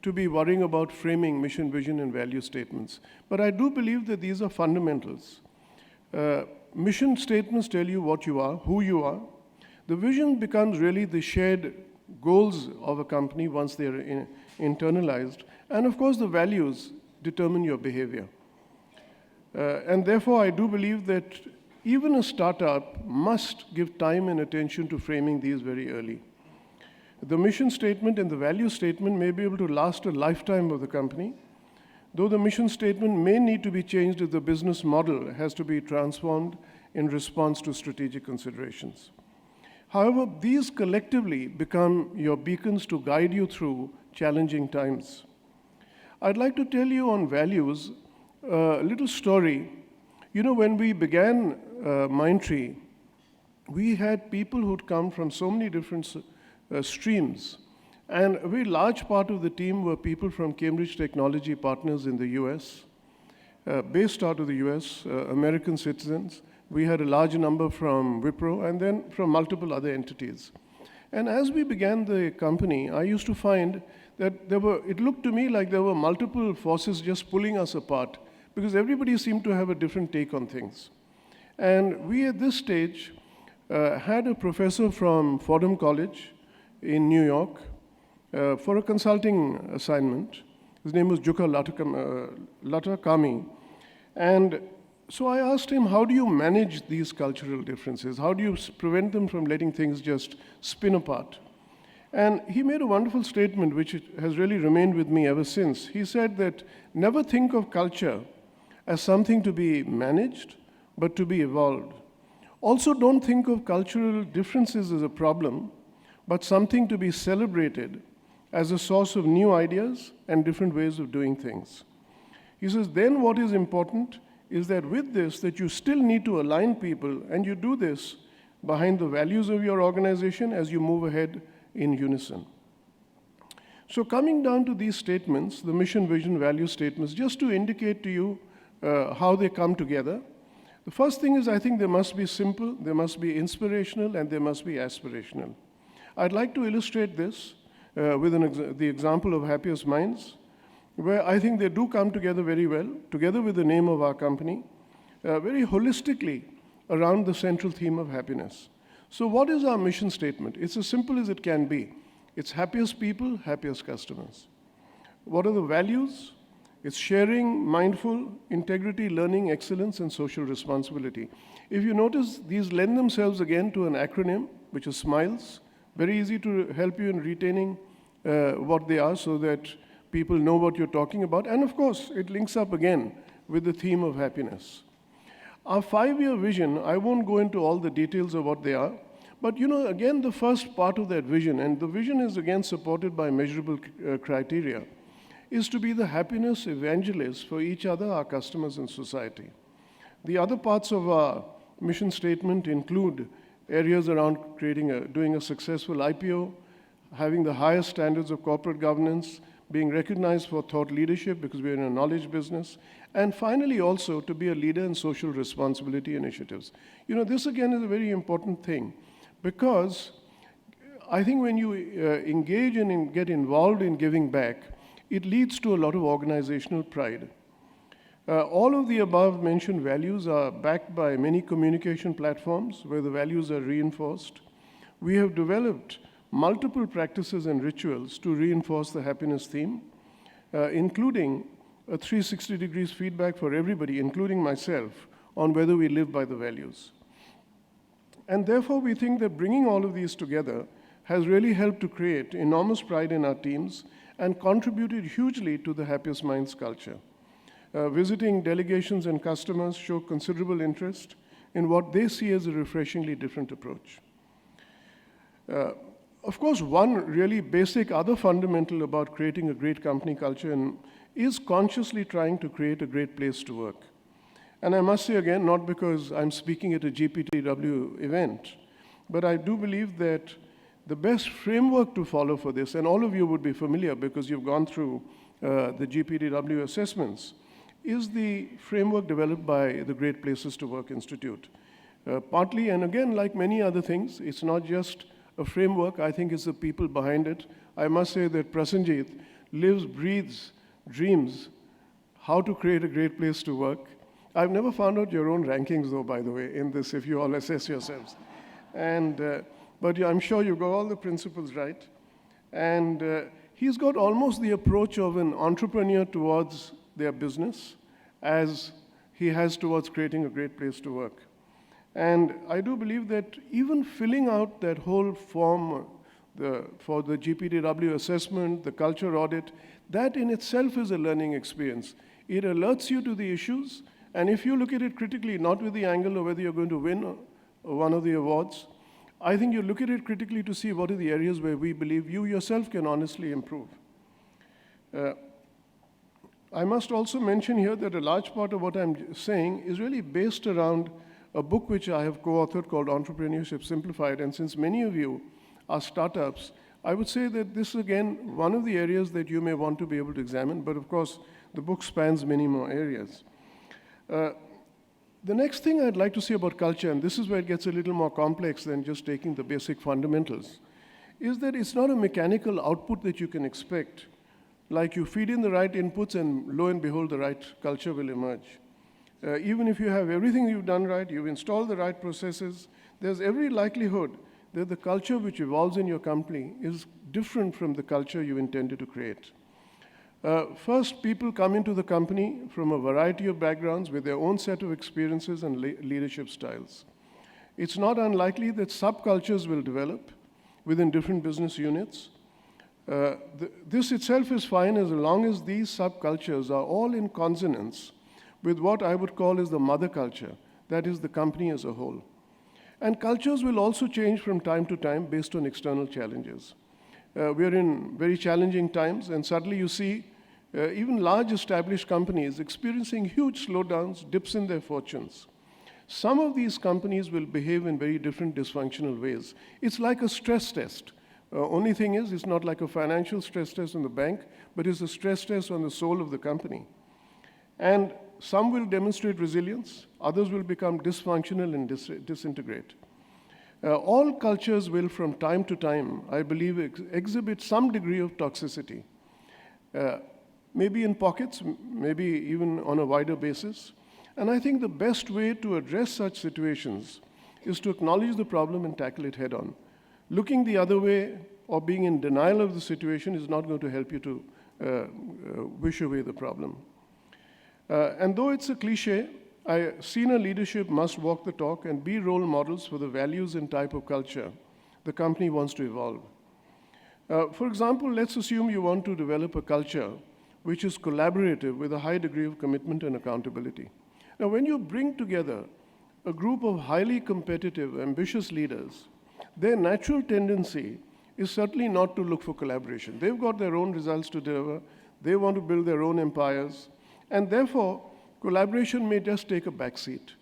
to be worrying about framing mission, vision, and value statements. But I do believe that these are fundamentals. Mission statements tell you what you are, who you are. The vision becomes really the shared goals of a company once they're internalized. And of course, the values determine your behavior. And therefore, I do believe that even a startup must give time and attention to framing these very early. The mission statement and the value statement may be able to last a lifetime of the company, though the mission statement may need to be changed if the business model has to be transformed in response to strategic considerations. However, these collectively become your beacons to guide you through challenging times. I'd like to tell you on values a little story. When we began Mindtree, we had people who'd come from so many different streams. And a very large part of the team were people from Cambridge Technology Partners in the US, based out of the US, American citizens. We had a large number from Wipro, and then from multiple other entities. And as we began the company, I used to find that it looked to me like there were multiple forces just pulling us apart, because everybody seemed to have a different take on things. And we, at this stage, had a professor from Fordham College in New York for a consulting assignment. His name was Jukka Latakami. And so I asked him, how do you manage these cultural differences? How do you prevent them from letting things just spin apart? And he made a wonderful statement, which has really remained with me ever since. He said that never think of culture as something to be managed, but to be evolved. Also, don't think of cultural differences as a problem, but something to be celebrated as a source of new ideas and different ways of doing things. He says, then what is important is that with this, that you still need to align people, and you do this behind the values of your organization as you move ahead in unison. So coming down to these statements, the mission, vision, value statements, just to indicate to you how they come together. The first thing is, I think they must be simple, they must be inspirational, and they must be aspirational. I'd like to illustrate this with the example of Happiest Minds, where I think they do come together very well, together with the name of our company, very holistically around the central theme of happiness. So what is our mission statement? It's as simple as it can be. It's happiest people, happiest customers. What are the values? It's sharing, mindful, integrity, learning, excellence, and social responsibility. If you notice, these lend themselves again to an acronym, which is SMILES. Very easy to help you in retaining what they are so that people know what you're talking about. And of course, it links up again with the theme of happiness. Our 5-year vision, I won't go into all the details of what they are, but again, the first part of that vision, and the vision is again supported by measurable criteria, is to be the happiness evangelists for each other, our customers, and society. The other parts of our mission statement include areas around doing a successful IPO, having the highest standards of corporate governance, being recognized for thought leadership because we're in a knowledge business, and finally also to be a leader in social responsibility initiatives. This again is a very important thing, because I think when you engage and get involved in giving back, it leads to a lot of organizational pride. All of the above mentioned values are backed by many communication platforms where the values are reinforced. We have developed multiple practices and rituals to reinforce the happiness theme, including a 360 degrees feedback for everybody, including myself, on whether we live by the values. And therefore, we think that bringing all of these together has really helped to create enormous pride in our teams and contributed hugely to the Happiest Minds culture. Visiting delegations and customers show considerable interest in what they see as a refreshingly different approach. Of course, one really basic other fundamental about creating a great company culture is consciously trying to create a great place to work. And I must say again, not because I'm speaking at a GPTW event, but I do believe that the best framework to follow for this, and all of you would be familiar because you've gone through the GPTW assessments, is the framework developed by the Great Places to Work Institute. Partly, and again, like many other things, it's not just a framework, I think it's the people behind it. I must say that Prasenjit lives, breathes, dreams how to create a great place to work. I've never found out your own rankings, though, by the way, in this, if you all assess yourselves. But I'm sure you got all the principles right. And he's got almost the approach of an entrepreneur towards their business as he has towards creating a great place to work. And I do believe that even filling out that whole form for the GPTW assessment, the culture audit, that in itself is a learning experience. It alerts you to the issues, and if you look at it critically, not with the angle of whether you're going to win one of the awards, I think you look at it critically to see what are the areas where we believe you yourself can honestly improve. I must also mention here that a large part of what I'm saying is really based around a book which I have co-authored called Entrepreneurship Simplified, and since many of you are startups, I would say that this is again one of the areas that you may want to be able to examine, but of course the book spans many more areas. The next thing I'd like to say about culture, and this is where it gets a little more complex than just taking the basic fundamentals, is that it's not a mechanical output that you can expect. Like you feed in the right inputs and lo and behold, the right culture will emerge. Even if you have everything you've done right, you've installed the right processes, there's every likelihood that the culture which evolves in your company is different from the culture you intended to create. First, people come into the company from a variety of backgrounds with their own set of experiences and leadership styles. It's not unlikely that subcultures will develop within different business units. This itself is fine as long as these subcultures are all in consonance with what I would call is the mother culture, that is the company as a whole. And cultures will also change from time to time based on external challenges. We are in very challenging times, and suddenly you see even large established companies experiencing huge slowdowns, dips in their fortunes. Some of these companies will behave in very different dysfunctional ways. It's like a stress test. Only thing is, it's not like a financial stress test in the bank, but it's a stress test on the soul of the company. And some will demonstrate resilience, others will become dysfunctional and disintegrate. All cultures will, from time to time, I believe, exhibit some degree of toxicity. Maybe in pockets, maybe even on a wider basis. And I think the best way to address such situations is to acknowledge the problem and tackle it head on. Looking the other way or being in denial of the situation is not going to help you to wish away the problem. And though it's a cliche, senior leadership must walk the talk and be role models for the values and type of culture the company wants to evolve. For example, let's assume you want to develop a culture which is collaborative with a high degree of commitment and accountability. Now, when you bring together a group of highly competitive, ambitious leaders, their natural tendency is certainly not to look for collaboration. They've got their own results to deliver. They want to build their own empires. And therefore, collaboration may just take a backseat.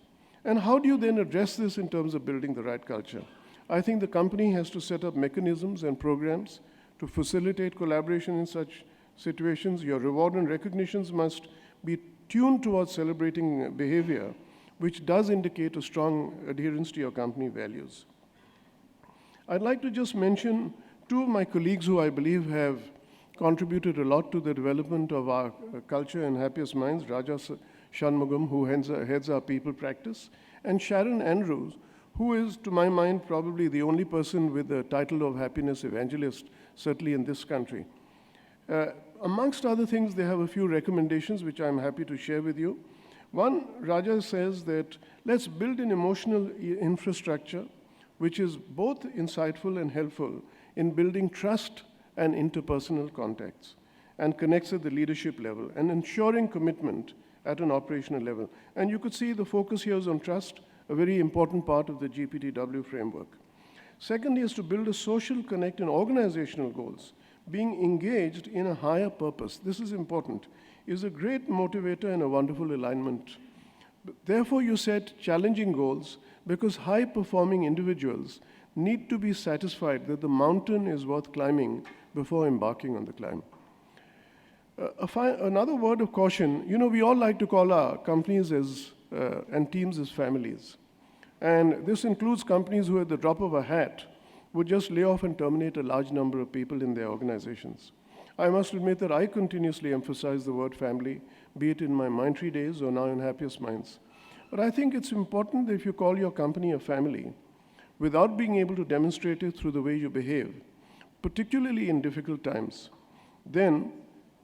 And how do you then address this in terms of building the right culture? I think the company has to set up mechanisms and programs to facilitate collaboration in such situations. Your reward and recognitions must be tuned towards celebrating behavior, which does indicate a strong adherence to your company values. I'd like to just mention two of my colleagues who I believe have contributed a lot to the development of our culture and happiest minds, Raja Shanmugam, who heads our people practice, and Sharon Andrews, who is, to my mind, probably the only person with the title of happiness evangelist, certainly in this country. Amongst other things, they have a few recommendations which I'm happy to share with you. One, Raja says that let's build an emotional infrastructure which is both insightful and helpful in building trust and interpersonal contacts, and connects at the leadership level, and ensuring commitment at an operational level. And you could see the focus here is on trust, a very important part of the GPTW framework. Secondly is to build a social connect and organizational goals. Being engaged in a higher purpose, this is important, is a great motivator and a wonderful alignment. Therefore, you set challenging goals because high-performing individuals need to be satisfied that the mountain is worth climbing before embarking on the climb. Another word of caution, we all like to call our companies and teams as families. And this includes companies who at the drop of a hat would just lay off and terminate a large number of people in their organizations. I must admit that I continuously emphasize the word family, be it in my Mindtree days or now in Happiest Minds. But I think it's important that if you call your company a family, without being able to demonstrate it through the way you behave, particularly in difficult times, then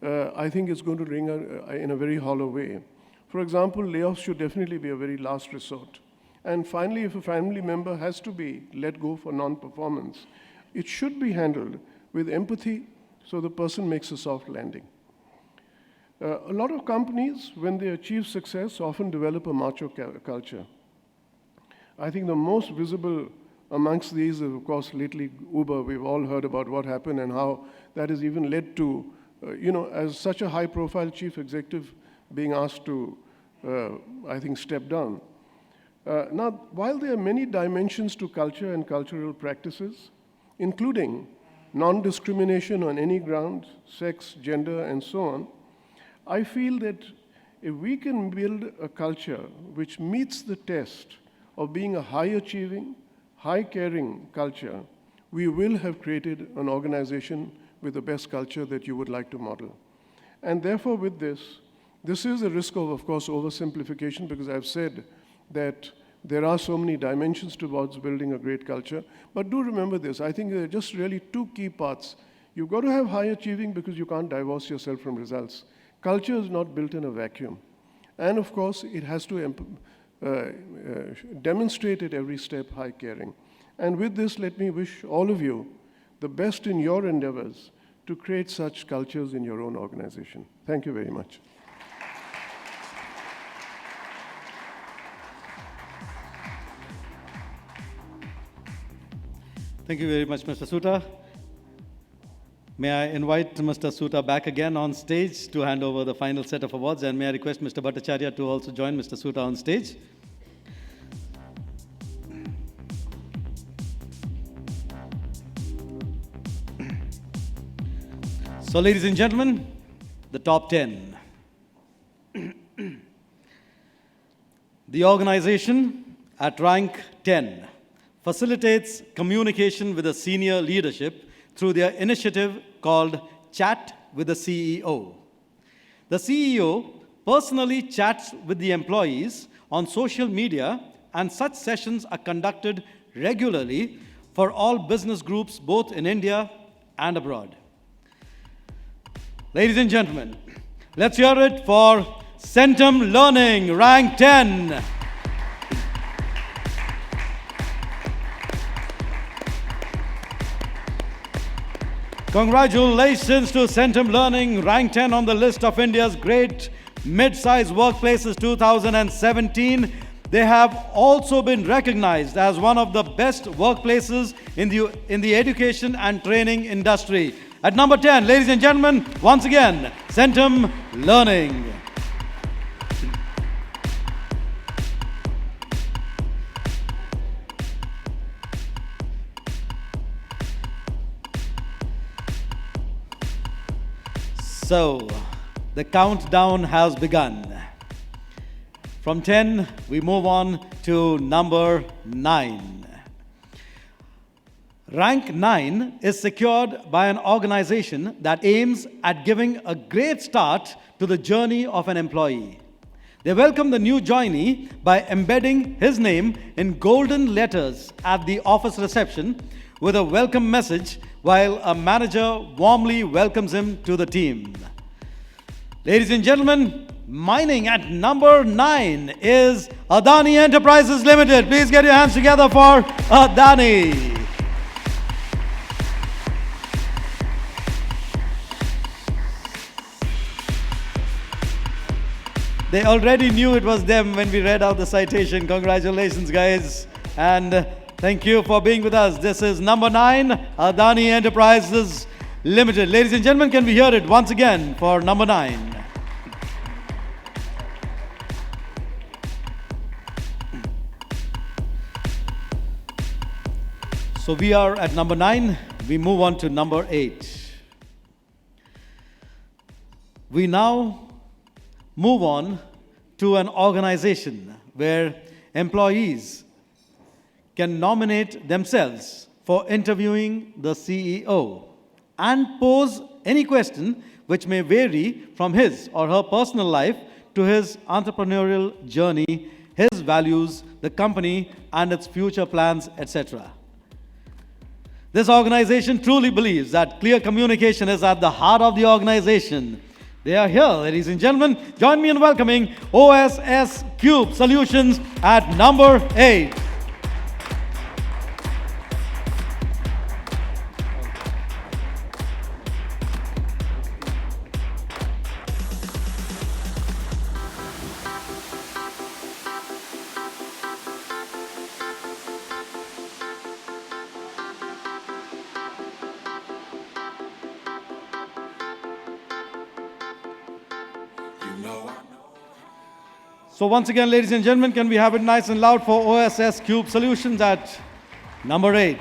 I think it's going to ring in a very hollow way. For example, layoffs should definitely be a very last resort. And finally, if a family member has to be let go for non-performance, it should be handled with empathy so the person makes a soft landing. A lot of companies, when they achieve success, often develop a macho culture. I think the most visible amongst these is, of course, lately Uber. We've all heard about what happened and how that has even led to, as such a high-profile chief executive being asked to, I think, step down. Now, while there are many dimensions to culture and cultural practices, including non-discrimination on any ground, sex, gender, and so on, I feel that if we can build a culture which meets the test of being a high-achieving, high-caring culture, we will have created an organization with the best culture that you would like to model. And therefore, with this is a risk of course, oversimplification, because I've said that there are so many dimensions towards building a great culture. But do remember this, I think there are just really two key parts. You've got to have high achieving because you can't divorce yourself from results. Culture is not built in a vacuum. And of course, it has to demonstrate at every step high caring. And with this, let me wish all of you the best in your endeavors to create such cultures in your own organization. Thank you very much. Thank you very much, Mr. Suta. May I invite Mr. Suta back again on stage to hand over the final set of awards, and may I request Mr. Bhattacharya to also join Mr. Suta on stage. So, ladies and gentlemen, the top 10. The organization at rank 10 facilitates communication with the senior leadership through their initiative called Chat with the CEO. The CEO personally chats with the employees on social media, and such sessions are conducted regularly for all business groups both in India and abroad. Ladies and gentlemen, let's hear it for Centum Learning, rank 10. Congratulations to Centum Learning, rank 10 on the list of India's great mid-sized workplaces 2017. They have also been recognized as one of the best workplaces in the education and training industry. At number 10, ladies and gentlemen, once again, Centum Learning. So, the countdown has begun. From 10, we move on to number 9. Rank 9 is secured by an organization that aims at giving a great start to the journey of an employee. They welcome the new joinee by embedding his name in golden letters at the office reception with a welcome message while a manager warmly welcomes him to the team. Ladies and gentlemen, mining at number 9 is Adani Enterprises Limited. Please get your hands together for Adani. They already knew it was them when we read out the citation. Congratulations, guys. And thank you for being with us. This is number 9, Adani Enterprises Limited. Ladies and gentlemen, can we hear it once again for number 9? So we are at number 9. We move on to number 8. We now move on to an organization where employees can nominate themselves for interviewing the CEO and pose any question which may vary from his or her personal life to his entrepreneurial journey, his values, the company and its future plans, etc. This organization truly believes that clear communication is at the heart of the organization. They are here, ladies and gentlemen. Join me in welcoming OSS Cube Solutions at number 8. So once again, ladies and gentlemen, can we have it nice and loud for OSS Cube Solutions at number 8.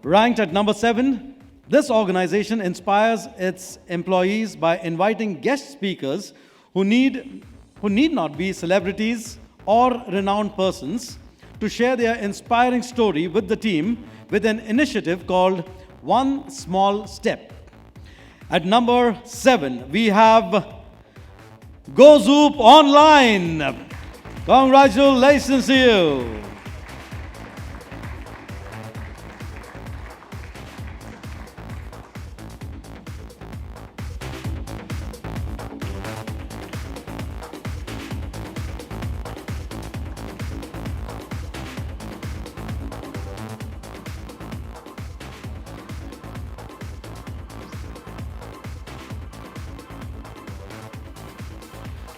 Ranked at number 7, this organization inspires its employees by inviting guest speakers who need not be celebrities or renowned persons to share their inspiring story with the team with an initiative called One Small Step. At number 7, we have Go Zoop Online. Congratulations to you.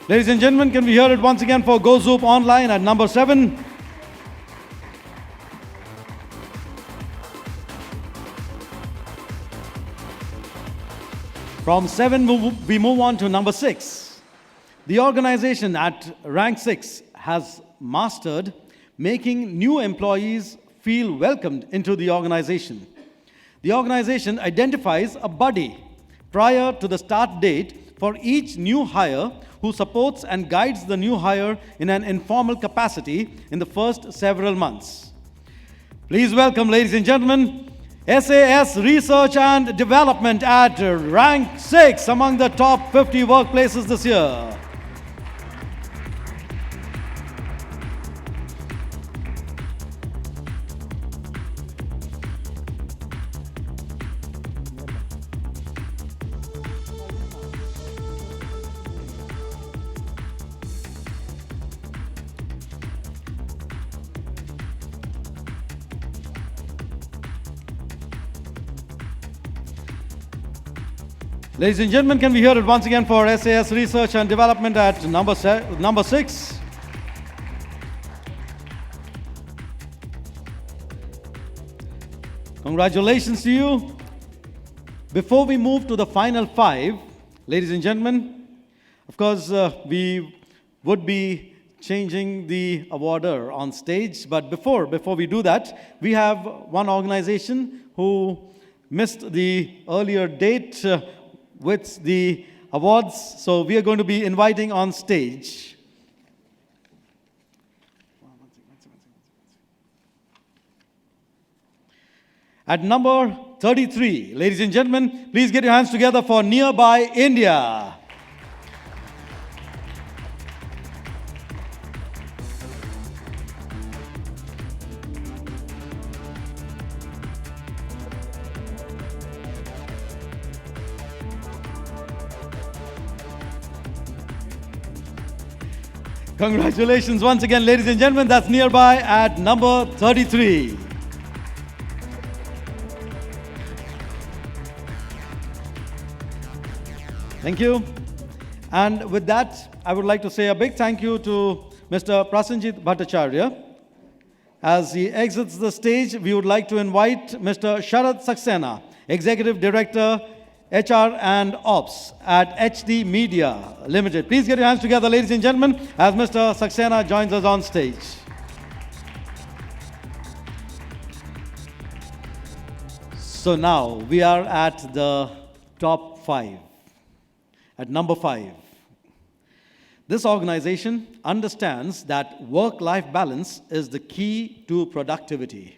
Ladies and gentlemen, can we hear it once again for Go Zoop Online at number 7? From 7, we move on to number 6. The organization at rank 6 has mastered making new employees feel welcomed into the organization. The organization identifies a buddy prior to the start date for each new hire who supports and guides the new hire in an informal capacity in the first several months. Please welcome, ladies and gentlemen, SAS Research and Development at rank 6 among the top 50 workplaces this year. Ladies and gentlemen, can we hear it once again for SAS Research and Development at number 6? Congratulations to you. Before we move to the final 5, ladies and gentlemen, of course, we would be changing the awarder on stage. But before we do that, we have one organization who missed the earlier date with the awards. So we are going to be inviting on stage At number 33, ladies and gentlemen, please get your hands together for Nearby India. Congratulations once again, ladies and gentlemen. That's Nearby at number 33. Thank you. And with that, I would like to say a big thank you to Mr. Prasenjit Bhattacharya. As he exits the stage, we would like to invite Mr. Sharad Saxena, Executive Director, HR and Ops at HD Media Limited. Please get your hands together, ladies and gentlemen, as Mr. Saxena joins us on stage. So now we are at the top 5. At number 5. This organization understands that work-life balance is the key to productivity.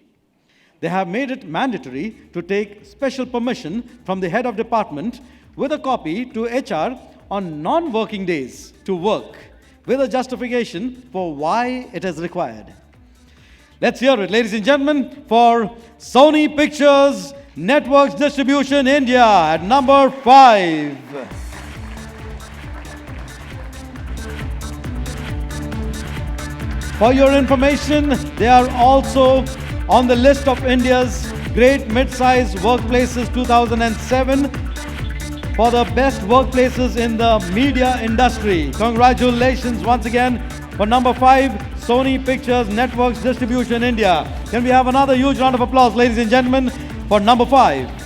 They have made it mandatory to take special permission from the head of department with a copy to HR on non-working days to work, with a justification for why it is required. Let's hear it, ladies and gentlemen, for Sony Pictures Networks Distribution India at number 5. For your information, they are also on the list of India's Great Mid-Sized Workplaces 2007 for the best workplaces in the media industry. Congratulations once again for number 5, Sony Pictures Networks Distribution India. Can we have another huge round of applause, ladies and gentlemen, for number 5?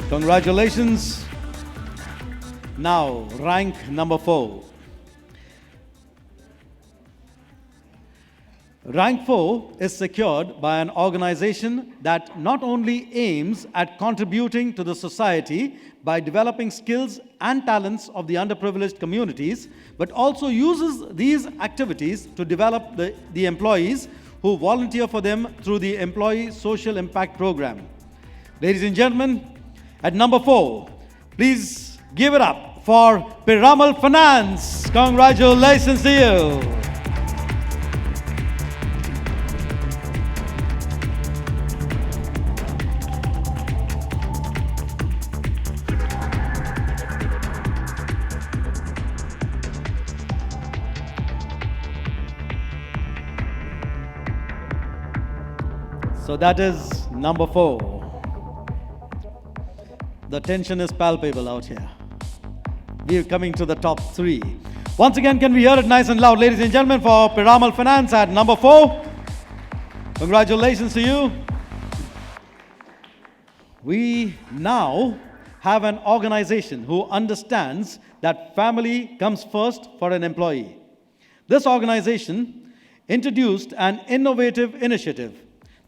Congratulations. Now, rank number 4. Rank 4 is secured by an organization that not only aims at contributing to the society by developing skills and talents of the underprivileged communities, but also uses these activities to develop the employees who volunteer for them through the Employee Social Impact Program. Ladies and gentlemen, at number 4, please give it up for Piramal Finance. Congratulations to you. So that is number 4. The tension is palpable out here. We are coming to the top 3. Once again, can we hear it nice and loud, ladies and gentlemen, for Piramal Finance at number 4. Congratulations to you. We now have an organization who understands that family comes first for an employee. This organization introduced an innovative initiative,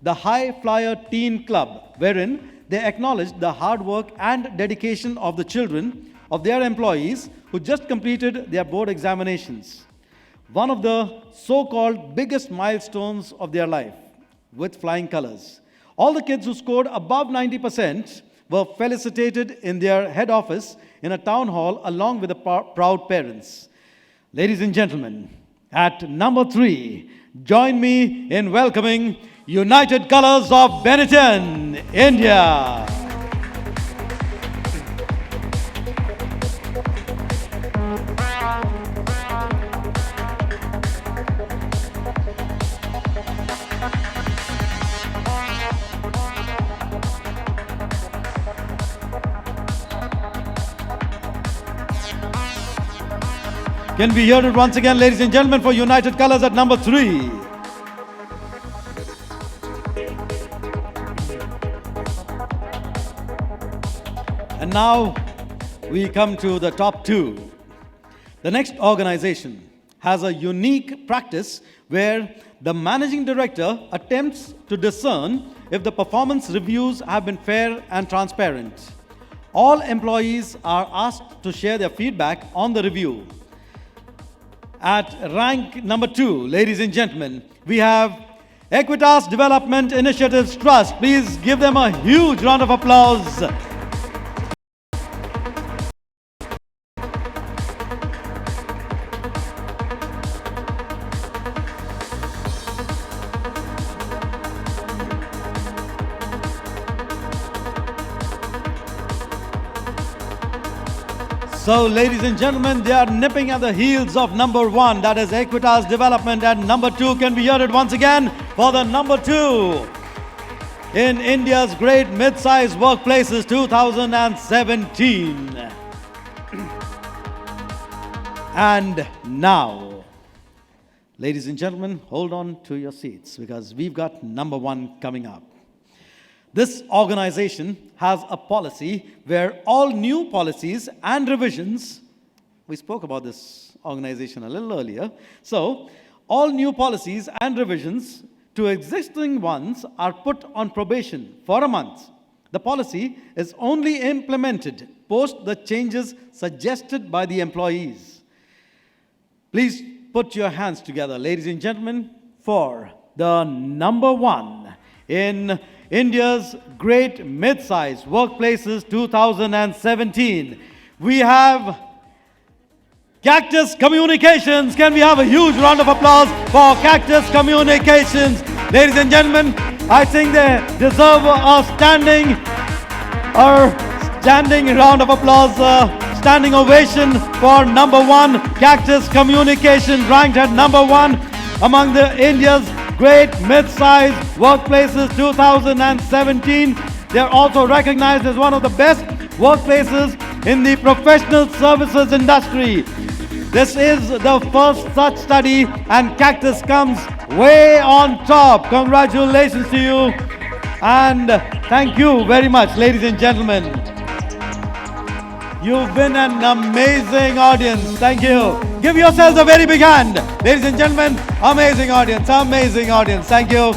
the High Flyer Teen Club, wherein they acknowledged the hard work and dedication of the children of their employees who just completed their board examinations. One of the so-called biggest milestones of their life, with flying colors. All the kids who scored above 90% were felicitated in their head office in a town hall along with the proud parents. Ladies and gentlemen, at number 3, join me in welcoming United Colors of Benetton, India. Can we hear it once again, ladies and gentlemen, for United Colors at number 3? And now we come to the top 2. The next organization has a unique practice where the managing director attempts to discern if the performance reviews have been fair and transparent. All employees are asked to share their feedback on the review. At rank number 2, ladies and gentlemen, we have Equitas Development Initiatives Trust. Please give them a huge round of applause. So, ladies and gentlemen, they are nipping at the heels of number 1, that is Equitas Development, and number 2, can we hear it once again for the number 2 in India's Great Mid-Size Workplaces 2017. And now, ladies and gentlemen, hold on to your seats because we've got number 1 coming up. This organization has a policy where all new policies and revisions, we spoke about this organization a little earlier, so all new policies and revisions to existing ones are put on probation for a month. The policy is only implemented post the changes suggested by the employees. Please put your hands together, ladies and gentlemen, for the number 1 in India's Great Mid-Size Workplaces 2017. We have Cactus Communications. Can we have a huge round of applause for Cactus Communications? Ladies and gentlemen, I think they deserve a standing round of applause, standing ovation for number 1, Cactus Communications, ranked at number 1 among the India's Great Mid-Size Workplaces 2017. They are also recognized as one of the best workplaces in the professional services industry. This is the first such study, and Cactus comes way on top. Congratulations to you, and thank you very much, ladies and gentlemen. You've been an amazing audience. Thank you. Give yourselves a very big hand. Ladies and gentlemen, amazing audience, amazing audience. Thank you.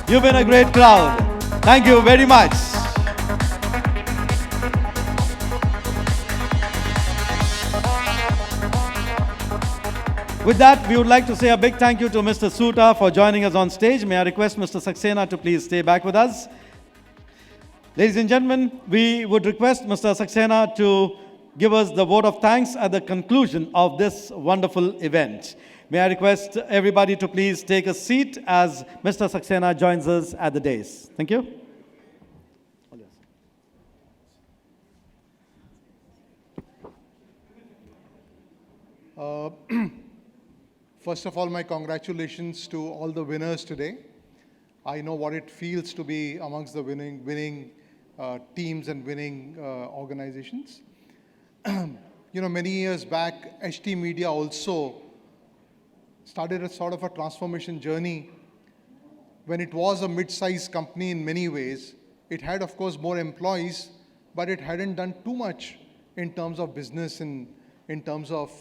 You've been a great crowd. Thank you very much. With that, we would like to say a big thank you to Mr. Soota for joining us on stage. May I request Mr. Saxena to please stay back with us. Ladies and gentlemen, we would request Mr. Saxena to give us the vote of thanks at the conclusion of this wonderful event. May I request everybody to please take a seat as Mr. Saxena joins us at the dais. Thank you. First of all, my congratulations to all the winners today. I know what it feels to be amongst the winning teams and winning organizations. Many years back, HT Media also started a sort of a transformation journey. When it was a mid-sized company in many ways, it had, of course, more employees, but it hadn't done too much in terms of business and in terms of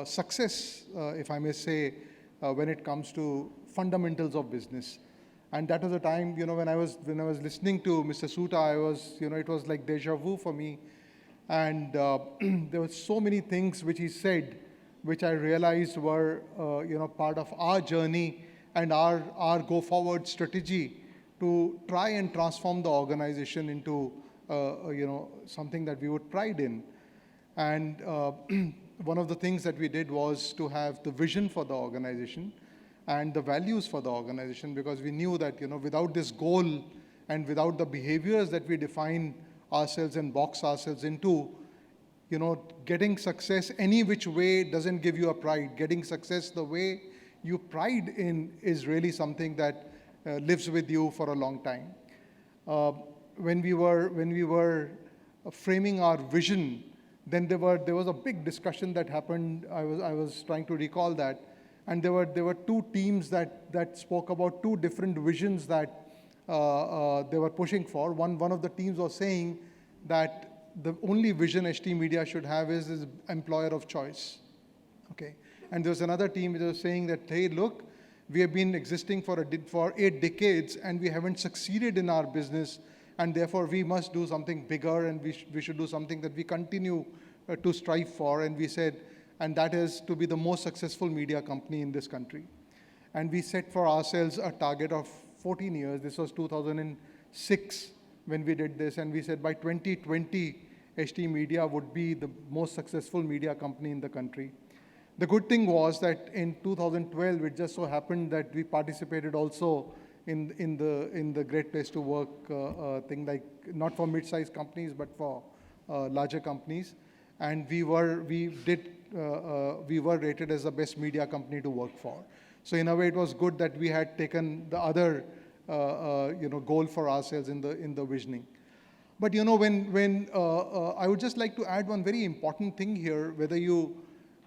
success, if I may say, when it comes to fundamentals of business. And that was the time, when I was listening to Mr. Soota, it was like deja vu for me. And there were so many things which he said, which I realized were, part of our journey and our go-forward strategy to try and transform the organization into, something that we would pride in. And one of the things that we did was to have the vision for the organization and the values for the organization, because we knew that, without this goal and without the behaviors that we define ourselves and box ourselves into, getting success any which way doesn't give you a pride. Getting success the way you pride in is really something that lives with you for a long time. When we were framing our vision, then there was a big discussion that happened. I was trying to recall that. And there were two teams that spoke about two different visions that they were pushing for. One of the teams was saying that the only vision HT Media should have is employer of choice. Okay. And there was another team that was saying that, hey, look, we have been existing for 8 decades and we haven't succeeded in our business. and therefore we must do something bigger, and we should do something that we continue to strive for. And we said, and that is to be the most successful media company in this country. And we set for ourselves a target of 14 years. This was 2006 when we did this, and we said by 2020, HT Media would be the most successful media company in the country. The good thing was that in 2012, it just so happened that we participated also in the Great Place to Work thing, like not for mid-sized companies, but for larger companies. And we were rated as the best media company to work for. So in a way, it was good that we had taken the other goal for ourselves in the visioning. But when I would just like to add one very important thing here,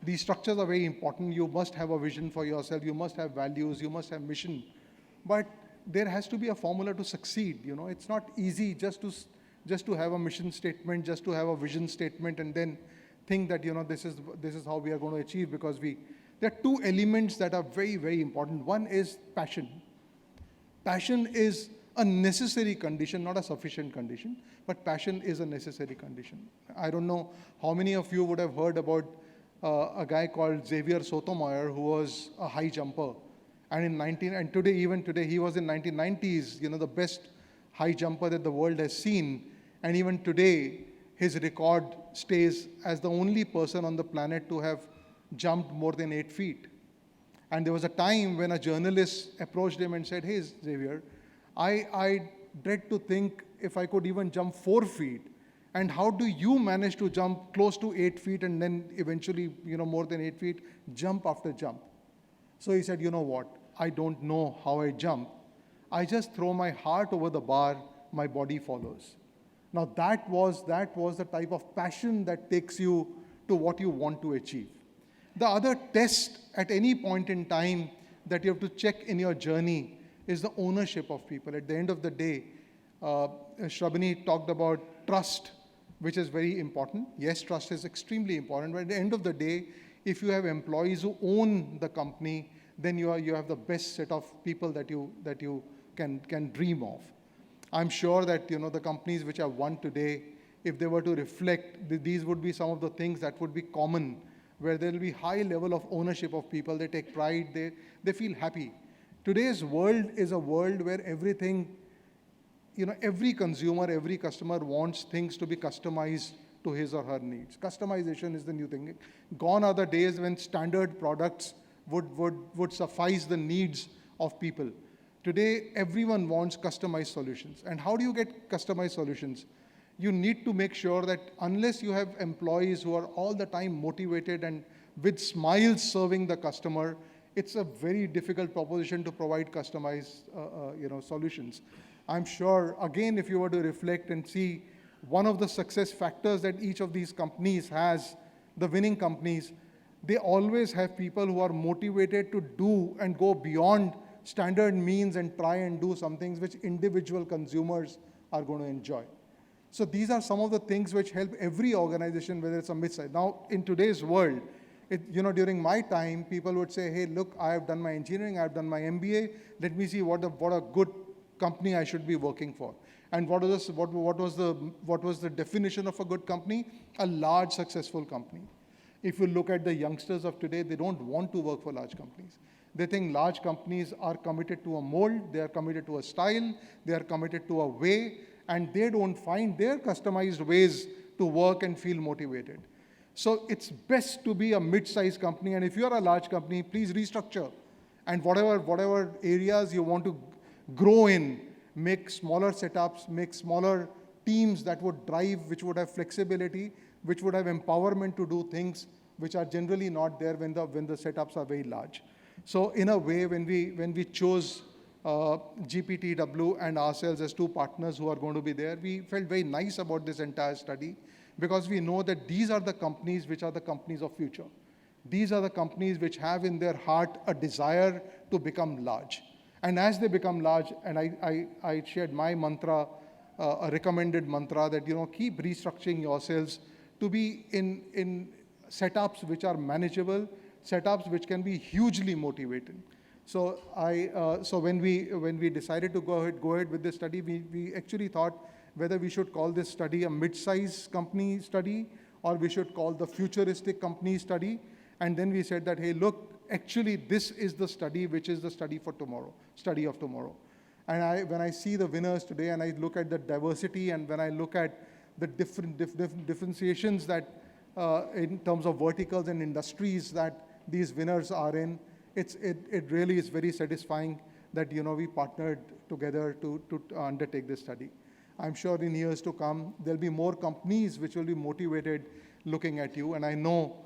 these structures are very important. You must have a vision for yourself. You must have values. You must have mission. But there has to be a formula to succeed. It's not easy just to have a mission statement, just to have a vision statement, and then think that this is how we are going to achieve. Because there are two elements that are very, very important. One is passion. Passion is a necessary condition, not a sufficient condition, but passion is a necessary condition. I don't know how many of you would have heard about a guy called Xavier Sotomayor, who was a high jumper. And today, even today, he was in 1990s, the best high jumper that the world has seen. And even today, his record stays as the only person on the planet to have jumped more than 8 feet. And there was a time when a journalist approached him and said, "Hey, Xavier, I dread to think if I could even jump 4 feet. And how do you manage to jump close to 8 feet and then eventually, more than 8 feet, jump after jump?" So he said, "You know what? I don't know how I jump. I just throw my heart over the bar, my body follows." Now that was the type of passion that takes you to what you want to achieve. The other test at any point in time that you have to check in your journey is the ownership of people. At the end of the day, Shrabani talked about trust, which is very important. Yes, trust is extremely important, but at the end of the day, if you have employees who own the company, then you have the best set of people that you can dream of. I'm sure that the companies which have won today, if they were to reflect, these would be some of the things that would be common, where there will be high level of ownership of people. They take pride, they feel happy. Today's world is a world where everything, every consumer, every customer wants things to be customized to his or her needs. Customization is the new thing. Gone are the days when standard products would suffice the needs of people. Today, everyone wants customized solutions. And how do you get customized solutions? You need to make sure that unless you have employees who are all the time motivated and with smiles serving the customer, it's a very difficult proposition to provide customized solutions. I'm sure, again, if you were to reflect and see one of the success factors that each of these companies has, the winning companies, they always have people who are motivated to do and go beyond standard means and try and do some things which individual consumers are going to enjoy. So these are some of the things which help every organization, whether it's a mid-size. Now, in today's world, during my time, people would say, "Hey, look, I have done my engineering, I have done my MBA. Let me see what a good company I should be working for." And what was the definition of a good company? A large, successful company. If you look at the youngsters of today, they don't want to work for large companies. They think large companies are committed to a mold, they are committed to a style, they are committed to a way, and they don't find their customized ways to work and feel motivated. So it's best to be a mid-sized company, and if you are a large company, please restructure. And whatever areas you want to grow in, make smaller setups, make smaller teams that would drive, which would have flexibility, which would have empowerment to do things which are generally not there when the setups are very large. So in a way, when we chose GPTW and ourselves as two partners who are going to be there, we felt very nice about this entire study, because we know that these are the companies which are the companies of future. These are the companies which have in their heart a desire to become large. And as they become large, and I shared my mantra, a recommended mantra, that keep restructuring yourselves to be in setups which are manageable, setups which can be hugely motivating. So when we decided to go ahead with this study, we actually thought whether we should call this study a mid-size company study or we should call the futuristic company study. And then we said that, hey, look, actually this is the study which is the study for tomorrow, study of tomorrow. And when I see the winners today and I look at the diversity and when I look at the differentiations that in terms of verticals and industries that these winners are in, it really is very satisfying that we partnered together to undertake this study. I'm sure in years to come, there'll be more companies which will be motivated looking at you. And I know,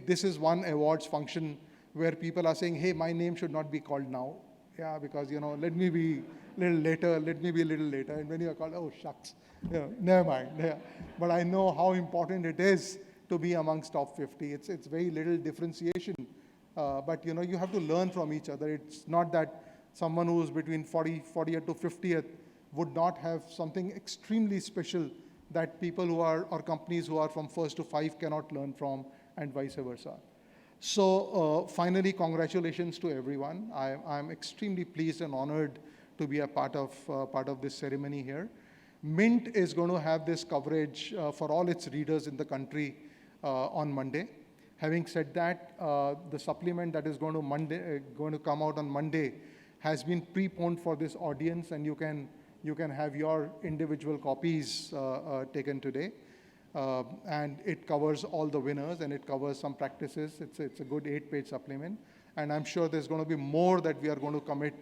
this is one awards function where people are saying, hey, my name should not be called now. Yeah, because, let me be a little later. And when you are called, oh, shucks, never mind. Yeah. But I know how important it is to be amongst top 50. It's very little differentiation. But, you have to learn from each other. It's not that someone who's between 40th to 50th would not have something extremely special that people who are, or companies who are from 1st to 5 cannot learn from, and vice versa. So finally, congratulations to everyone. I'm extremely pleased and honored to be a part of this ceremony here. Mint is going to have this coverage for all its readers in the country on Monday. Having said that, the supplement that is going to come out on Monday has been preponed for this audience, and you can have your individual copies taken today. And it covers all the winners, and it covers some practices. It's a good 8-page supplement. And I'm sure there's going to be more that we are going to commit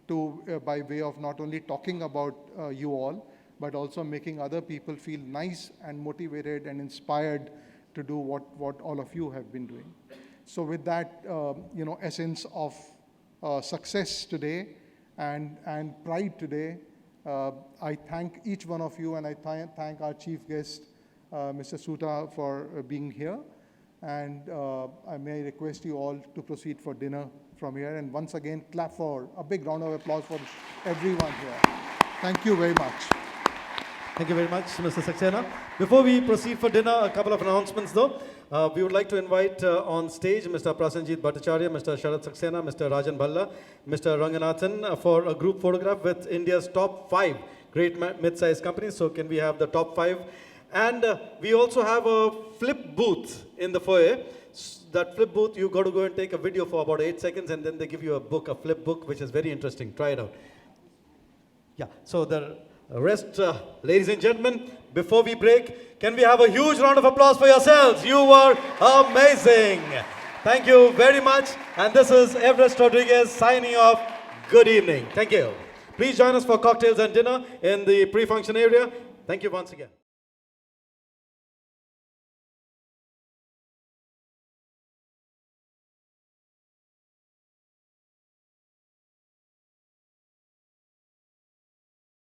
to by way of not only talking about you all, but also making other people feel nice and motivated and inspired to do what all of you have been doing. So with that, essence of success today and pride today, I thank each one of you, and I thank our chief guest, Mr. Suta, for being here. And I may request you all to proceed for dinner from here. And once again, clap for a big round of applause for everyone here. Thank you very much. Thank you very much, Mr. Saxena. Before we proceed for dinner, a couple of announcements though. We would like to invite on stage Mr. Prasenjit Bhattacharya, Mr. Sharat Saxena, Mr. Rajan Bhalla, Mr. Ranganathan for a group photograph with India's top 5 great mid-sized companies. So can we have the top 5? And we also have a flip booth in the foyer. That flip booth, you got to go and take a video for about 8 seconds, and then they give you a book, a flip book, which is very interesting. Try it out. Yeah, so the rest, ladies and gentlemen, before we break, can we have a huge round of applause for yourselves? You were amazing. Thank you very much. And this is Everest Rodriguez signing off. Good evening. Thank you. Please join us for cocktails and dinner in the pre-function area. Thank you once again.